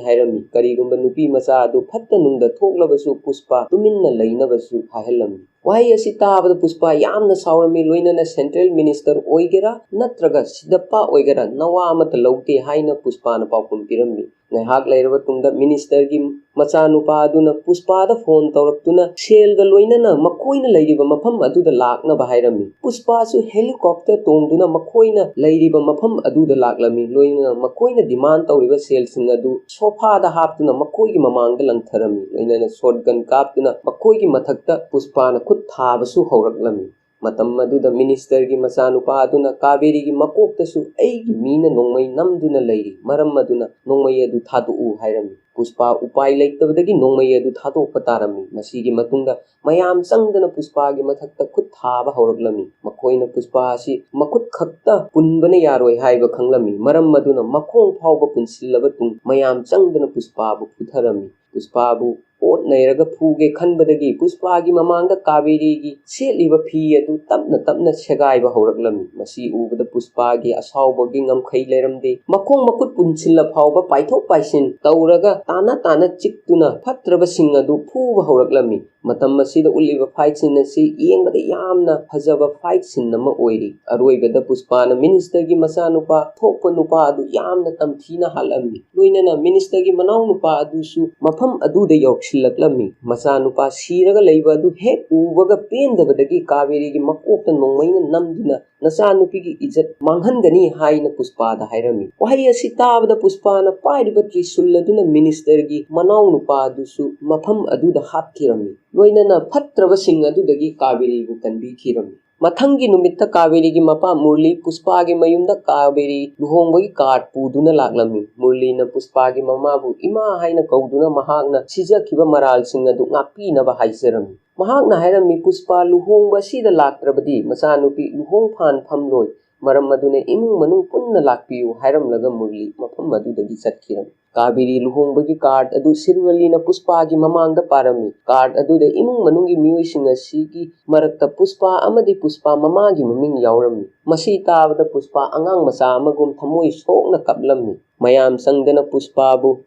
ꯍꯥꯏꯔꯝꯃꯤ꯫ ꯀꯔꯤꯒꯨꯝꯕ ꯅꯨꯄꯤ ꯃꯆꯥ ꯑꯗꯨ ꯐꯠꯇ ꯅꯨꯡꯗ ꯊꯣꯛꯂꯕꯁꯨ ꯄꯨꯁꯄꯥ ꯇꯨꯃꯤꯟꯅ ꯂꯩꯅꯕꯁꯨ ꯍꯥꯏꯍꯜꯂꯝꯃꯤ꯫ ꯋꯥꯍꯩ ꯑꯁꯤ ꯇꯥꯕꯗ ꯄꯨꯁꯄꯥ ꯌꯥꯝꯅ ꯁꯥꯎꯔꯝꯃꯤ꯫ ꯂꯣꯏꯅꯅ ꯁꯦꯟꯇ꯭ꯔꯦꯜ ꯃꯤꯅꯤꯁꯇꯔ ꯑꯣꯏꯒꯦꯔꯥ ꯅꯠꯇ꯭ꯔꯒ ꯁꯤꯗꯞꯄꯥ ꯑꯣꯏꯒꯦꯔꯥ ꯅꯋꯥ ꯑꯃꯠꯇ ꯂꯧꯗꯦ ꯍꯥꯏꯅ ꯄꯨꯁꯄꯥꯅ ꯄꯥꯎꯈꯨꯝ ꯄꯤꯔꯝꯃꯤ꯫ ꯉꯥꯏꯍꯥꯛ ꯂꯩꯔꯕ ꯇꯨꯡꯗ ꯃꯤꯅꯤꯁꯇꯔꯒꯤ ꯃꯆꯥꯅꯨꯄꯥ ꯑꯗꯨꯅ ꯄꯨꯁꯄꯥꯗ ꯐꯣꯟ ꯇꯧꯔꯛꯇꯨꯅ ꯁꯦꯜꯒ ꯂꯣꯏꯅꯅ ꯃꯈꯣꯏꯅ ꯂꯩꯔꯤꯕ ꯃꯐꯝ ꯑꯗꯨꯗ ꯂꯥꯛꯅꯕ ꯍꯥꯏꯔꯝꯃꯤ꯫ ꯄꯨꯁꯄꯥꯁꯨ ꯍꯦꯂꯤꯀꯣꯞꯇꯔ ꯇꯣꯡꯗꯨꯅ ꯃꯈꯣꯏꯅ ꯂꯩꯔꯤꯕ ꯃꯐꯝ ꯑꯗꯨꯗ ꯂꯥꯛꯂꯝꯃꯤ꯫ ꯂꯣꯏꯅꯅ ꯃꯈꯣꯏꯅ ꯗꯤꯃꯥꯟ ꯇꯧꯔꯤꯕ ꯁꯦꯜꯁꯤꯡ ꯑꯗꯨ ꯁꯣꯐꯥꯗ ꯍꯥꯞꯇꯨꯅ ꯃꯈꯣꯏꯒꯤ ꯃꯃꯥꯡꯗ ꯂꯪꯊꯔꯝꯃꯤ꯫ ꯂꯣꯏꯅꯅ ꯁꯣꯠꯒꯟ ꯀꯥꯞꯇꯨꯅ ꯃꯈꯣꯏꯒꯤ ꯃꯊꯛꯇ ꯄꯨꯁꯄꯥꯅ ꯈꯨꯠ ꯊꯥꯕꯁꯨ ꯍꯧꯔꯛꯂꯝꯃꯤ꯫ ꯃꯇꯝ ꯑꯗꯨꯗ ꯃꯤꯅꯤꯁꯇꯔꯒꯤ ꯃꯆꯥꯅꯨꯄꯥ ꯑꯗꯨꯅ ꯀꯥꯕꯦꯔꯤꯒꯤ ꯃꯀꯣꯛꯇꯁꯨ ꯑꯩꯒꯤ ꯃꯤꯅ ꯅꯣꯡꯃꯩ ꯅꯝꯗꯨꯅ ꯂꯩꯔꯤ, ꯃꯔꯝ ꯑꯗꯨꯅ ꯅꯣꯡꯃꯩ ꯑꯗꯨ ꯊꯥꯗꯣꯛꯎ ꯍꯥꯏꯔꯝꯃꯤ꯫ ꯄꯨꯁꯄꯥ ꯎꯄꯥꯏ ꯂꯩꯇꯕꯗꯒꯤ ꯅꯣꯡꯃꯩ ꯑꯗꯨ ꯊꯥꯗꯣꯛꯄ ꯇꯥꯔꯝꯃꯤ꯫ ꯃꯁꯤꯒꯤ ꯃꯇꯨꯡꯗ ꯃꯌꯥꯝ ꯆꯪꯗꯅ ꯄꯨꯁꯄꯥꯒꯤ ꯃꯊꯛꯇ ꯈꯨꯠ ꯊꯥꯕ ꯍꯧꯔꯛꯂꯝꯃꯤ꯫ ꯃꯈꯣꯏꯅ ꯄꯨꯁꯄꯥ ꯑꯁꯤ ꯃꯈꯨꯠ ꯈꯛꯇ ꯄꯨꯟꯕꯅ ꯌꯥꯔꯣꯏ ꯍꯥꯏꯕ ꯈꯪꯂꯝꯃꯤ꯫ ꯃꯔꯝ ꯑꯗꯨꯅ ꯃꯈꯣꯡ ꯐꯥꯎꯕ ꯄꯨꯟꯁꯤꯜꯂꯕ ꯇꯨꯡ ꯃꯌꯥꯝ ꯆꯪꯗꯅ ꯄꯨꯁꯄꯥꯕꯨ ꯐꯨꯊꯔꯝꯃꯤ꯫ ꯄꯨꯁꯄꯥꯕꯨ ꯑꯣꯠ ꯅꯩꯔꯒ ꯐꯨꯒꯦ ꯈꯟꯕꯗꯒꯤ ꯄꯨꯁꯄꯥꯒꯤ ꯃꯃꯥꯡꯗ ꯀꯥꯕꯦꯔꯤꯒꯤ ꯁꯦꯠꯂꯤꯕ ꯐꯤ ꯑꯗꯨ ꯇꯞꯅ ꯇꯞꯅ ꯁꯦꯒꯥꯏꯕ ꯍꯧꯔꯛꯂꯝꯃꯤ꯫ ꯃꯁꯤ ꯎꯕꯗ ꯄꯨꯁꯄꯥꯒꯤ ꯑꯁꯥꯎꯕꯒꯤ ꯉꯝꯈꯩ ꯂꯩꯔꯝꯗꯦ꯫ ꯃꯈꯣꯡ ꯃꯈꯨꯠ ꯄꯨꯟꯁꯤꯜꯂ ꯐꯥꯎꯕ ꯄꯥꯏꯊꯣꯛ ꯄꯥꯏꯁꯤꯟ ꯇꯧꯔꯒ ꯇꯥꯅ ꯇꯥꯅ ꯆꯤꯛꯇꯨꯅ ꯐꯠꯇ꯭ꯔꯕꯁꯤꯡ ꯑꯗꯨ ꯐꯨꯕ ꯍꯧꯔꯛꯂꯝꯃꯤ꯫ ꯃꯇꯝ ꯑꯁꯤꯗ ꯎꯠꯂꯤꯕ ꯐꯥꯏꯠ ꯁꯤꯟ ꯑꯁꯤ ꯌꯦꯡꯕꯗ ꯌꯥꯝꯅ ꯐꯖꯕ ꯐꯥꯏꯠ ꯁꯤꯟ ꯑꯃ ꯑꯣꯏꯔꯤ꯫ ꯑꯔꯣꯏꯕꯗ ꯄꯨꯁꯄꯥꯅ ꯃꯤꯅꯤꯁꯇꯔꯒꯤ ꯃꯆꯥꯅꯨꯄꯥ ꯊꯣꯛꯄ ꯅꯨꯄꯥ ꯑꯗꯨ ꯌꯥꯝꯅ ꯇꯝꯊꯤꯅ ꯍꯥꯠꯂꯝꯃꯤ꯫ ꯂꯣꯏꯅꯅ ꯃꯤꯅꯤꯁꯇꯔꯒꯤ ꯃꯅꯥꯎꯅꯨꯄꯥ ꯑꯗꯨꯁꯨ ꯃꯐꯝ ꯑꯗꯨꯗ ꯌꯧꯁꯤꯜꯂꯛꯂꯝꯃꯤ꯫ ꯃꯆꯥꯅꯨꯄꯥ ꯁꯤꯔꯒ ꯂꯩꯕ ꯑꯗꯨ ꯍꯦꯛ ꯎꯕꯒ ꯄꯦꯟꯗꯕꯗꯒꯤ ꯀꯥꯕꯦꯔꯤꯒꯤ ꯃꯀꯣꯛꯇ ꯅꯣꯡꯃꯩꯅ ꯅꯝꯗꯨꯅ ꯅꯆꯥꯅꯨꯄꯤꯒꯤ ꯏꯖꯠ ꯃꯥꯡꯍꯟꯒꯅꯤ ꯍꯥꯏꯅ ꯄꯨꯁꯄꯥꯗ ꯍꯥꯏꯔꯝꯃꯤ꯫ ꯋꯥꯍꯩ ꯑꯁꯤ ꯇꯥꯕꯗ ꯄꯨꯁꯄꯥꯅ ꯄꯥꯏꯔꯤꯕ ꯇ꯭ꯔꯤꯁꯨꯜ ꯑꯗꯨꯅ ꯃꯤꯅꯤꯁꯇꯔꯒꯤ ꯃꯅꯥꯎꯅꯨꯄꯥ ꯑꯗꯨꯁꯨ ꯃꯐꯝ ꯑꯗꯨꯗ ꯍꯥꯠꯈꯤꯔꯝꯃꯤ꯫ ꯂꯣꯏꯅꯅ ꯐꯠꯇ꯭ꯔꯕꯁꯤꯡ ꯑꯗꯨꯗꯒꯤ ꯀꯥꯕꯦꯔꯤꯕꯨ ꯀꯟꯕꯤꯈꯤꯔꯝꯃꯤ꯫ ꯃꯊꯪꯒꯤ ꯅꯨꯃꯤꯠꯇ ꯀꯥꯕꯦꯔꯤꯒꯤ ꯃꯄꯥ ꯃꯨꯔꯂꯤ ꯄꯨꯁꯄꯥꯒꯤ ꯃꯌꯨꯝꯗ ꯀꯥꯕꯦꯔꯤ ꯂꯨꯍꯣꯡꯕꯒꯤ ꯀꯥꯔꯗ ꯄꯨꯗꯨꯅ ꯂꯥꯛꯂꯝꯃꯤ꯫ ꯃꯨꯔꯂꯤꯅ ꯄꯨꯁꯄꯥꯒꯤ ꯃꯃꯥꯕꯨ ꯏꯃꯥ ꯍꯥꯏꯅ ꯀꯧꯗꯨꯅ ꯃꯍꯥꯛꯅ ꯁꯤꯖꯈꯤꯕ ꯃꯔꯥꯜꯁꯤꯡ ꯑꯗꯨ ꯉꯥꯛꯄꯤꯅꯕ ꯍꯥꯏꯖꯔꯝꯃꯤ꯫ ꯃꯍꯥꯛꯅ ꯍꯥꯏꯔꯝꯃꯤ, ꯄꯨꯁꯄꯥ ꯂꯨꯍꯣꯡꯕ ꯑꯁꯤꯗ ꯂꯥꯛꯇ꯭ꯔꯕꯗꯤ ꯃꯆꯥꯅꯨꯄꯤ ꯂꯨꯍꯣꯡꯐꯥꯟ ꯐꯝꯂꯣꯏ, ꯃꯔꯝ ꯑꯗꯨꯅ ꯏꯃꯨꯡ ꯃꯅꯨꯡ ꯄꯨꯟꯅ ꯂꯥꯛꯄꯤꯌꯨ ꯍꯥꯏꯔꯝꯂꯒ ꯃꯨꯔꯂꯤ ꯃꯐꯝ ꯑꯗꯨꯗꯒꯤ ꯆꯠꯈꯤꯔꯝꯃꯤ꯫ ꯀꯥꯕꯦꯔꯤ ꯂꯨꯍꯣꯡꯕꯒꯤ ꯀꯥꯔꯗ ꯑꯗꯨ ꯁꯤꯔꯕꯂꯤꯅ ꯄꯨꯁꯄꯥꯒꯤ ꯃꯃꯥꯡꯗ ꯄꯥꯔꯝꯃꯤ꯫ ꯀꯥꯔꯗ ꯑꯗꯨꯗ ꯏꯃꯨꯡ ꯃꯅꯨꯡꯒꯤ ꯃꯤꯑꯣꯏꯁꯤꯡ ꯑꯁꯤꯒꯤ ꯃꯔꯛꯇ ꯄꯨꯁꯄꯥ ꯑꯃꯗꯤ ꯄꯨꯁꯄꯥ ꯃꯃꯥꯒꯤ ꯃꯃꯤꯡ ꯌꯥꯎꯔꯝꯃꯤ꯫ ꯃꯁꯤ ꯇꯥꯕꯗ ꯄꯨꯁꯄꯥ ꯑꯉꯥꯡ ꯃꯆꯥ ꯑꯃꯒꯨꯝ ꯊꯃꯣꯏ ꯁꯣꯛꯅ ꯀꯞꯂꯝꯃꯤ꯫ ꯃꯌꯥꯝ ꯆꯪꯗꯅ ꯄꯨꯁꯄꯥꯕꯨ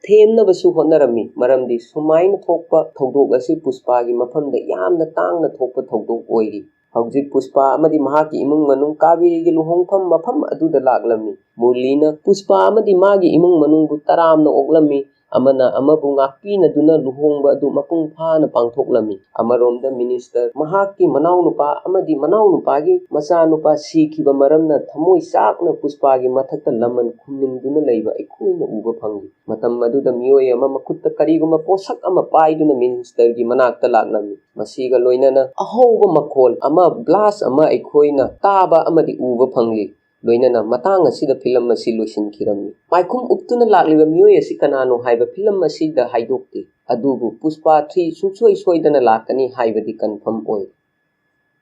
ꯊꯦꯝꯅꯕꯁꯨ ꯍꯣꯠꯅꯔꯝꯃꯤ, ꯃꯔꯝꯗꯤ ꯁꯨꯃꯥꯏꯅ ꯊꯣꯛꯄ ꯊꯧꯗꯣꯛ ꯑꯁꯤ ꯄꯨꯁꯄꯥꯒꯤ ꯃꯐꯝꯗ ꯌꯥꯝꯅ ꯇꯥꯡꯅ ꯊꯣꯛꯄ ꯊꯧꯗꯣꯛ ꯑꯣꯏꯔꯤ꯫ ꯍꯧꯖꯤꯛ ꯄꯨꯁꯄꯥ ꯑꯃꯗꯤ ꯃꯍꯥꯛꯀꯤ ꯏꯃꯨꯡ ꯃꯅꯨꯡ ꯀꯥꯕꯦꯔꯤꯒꯤ ꯂꯨꯍꯣꯡꯐꯝ ꯃꯐꯝ ꯑꯗꯨꯗ ꯂꯥꯛꯂꯝꯃꯤ꯫ ꯃꯨꯔꯂꯤꯅ ꯄꯨꯁꯄꯥ ꯑꯃꯗꯤ ꯃꯥꯒꯤ ꯏꯃꯨꯡ ꯃꯅꯨꯡꯕꯨ ꯇꯔꯥꯝꯅ ꯑꯣꯛꯂꯝꯃꯤ, ꯑꯃꯅ ꯑꯃꯕꯨ ꯉꯥꯛꯄꯤꯅꯗꯨꯅ ꯂꯨꯍꯣꯡꯕ ꯑꯗꯨ ꯃꯄꯨꯡ ꯐꯥꯅ ꯄꯥꯡꯊꯣꯛꯂꯝꯃꯤ꯫ ꯑꯃꯔꯣꯝꯗ ꯃꯤꯅꯤꯁꯇꯔ ꯃꯍꯥꯛꯀꯤ ꯃꯅꯥꯎꯅꯨꯄꯥ ꯑꯃꯗꯤ ꯃꯅꯥꯎꯅꯨꯄꯥꯒꯤ ꯃꯆꯥꯅꯨꯄꯥ ꯁꯤꯈꯤꯕ ꯃꯔꯝꯅ ꯊꯃꯣꯏ ꯆꯥꯛꯅ ꯄꯨꯁꯄꯥꯒꯤ ꯃꯊꯛꯇ ꯂꯃꯟ ꯈꯨꯝꯅꯤꯡꯗꯨꯅ ꯂꯩꯕ ꯑꯩꯈꯣꯏꯅ ꯎꯕ ꯐꯪꯂꯤ꯫ ꯃꯇꯝ ꯑꯗꯨꯗ ꯃꯤꯑꯣꯏ ꯑꯃ ꯃꯈꯨꯠꯇ ꯀꯔꯤꯒꯨꯝꯕ ꯄꯣꯠꯁꯛ ꯑꯃ ꯄꯥꯏꯗꯨꯅ ꯃꯤꯅꯤꯁꯇꯔꯒꯤ ꯃꯅꯥꯛꯇ ꯂꯥꯛꯂꯝꯃꯤ꯫ ꯃꯁꯤꯒ ꯂꯣꯏꯅꯅ ꯑꯍꯧꯕ ꯃꯈꯣꯜ ꯑꯃ ꯕ꯭ꯂꯥꯁ ꯑꯃ ꯑꯩꯈꯣꯏꯅ ꯇꯥꯕ ꯑꯃꯗꯤ ꯎꯕ ꯐꯪꯂꯤ꯫ ꯂꯣꯏꯅꯅ ꯃꯇꯥꯡ ꯑꯁꯤꯗ ꯐꯤꯂꯝ ꯑꯁꯤ ꯂꯣꯏꯁꯤꯟꯈꯤꯔꯝꯃꯤ꯫ ꯄꯥꯏꯈꯨꯝ ꯎꯞꯇꯨꯅ ꯂꯥꯛꯂꯤꯕ ꯃꯤꯑꯣꯏ ꯑꯁꯤ ꯀꯅꯥꯅꯣ ꯍꯥꯏꯕ ꯐꯤꯂꯝ ꯑꯁꯤꯗ ꯍꯥꯏꯗꯣꯛꯇꯦ, ꯑꯗꯨꯕꯨ ꯄꯨꯁꯄꯥ 3 ꯁꯨꯡꯁꯣꯏ ꯁꯣꯏꯗꯅ ꯂꯥꯛꯀꯅꯤ ꯍꯥꯏꯕꯗꯤ ꯀꯟꯐꯥꯔꯝ ꯑꯣꯏ꯫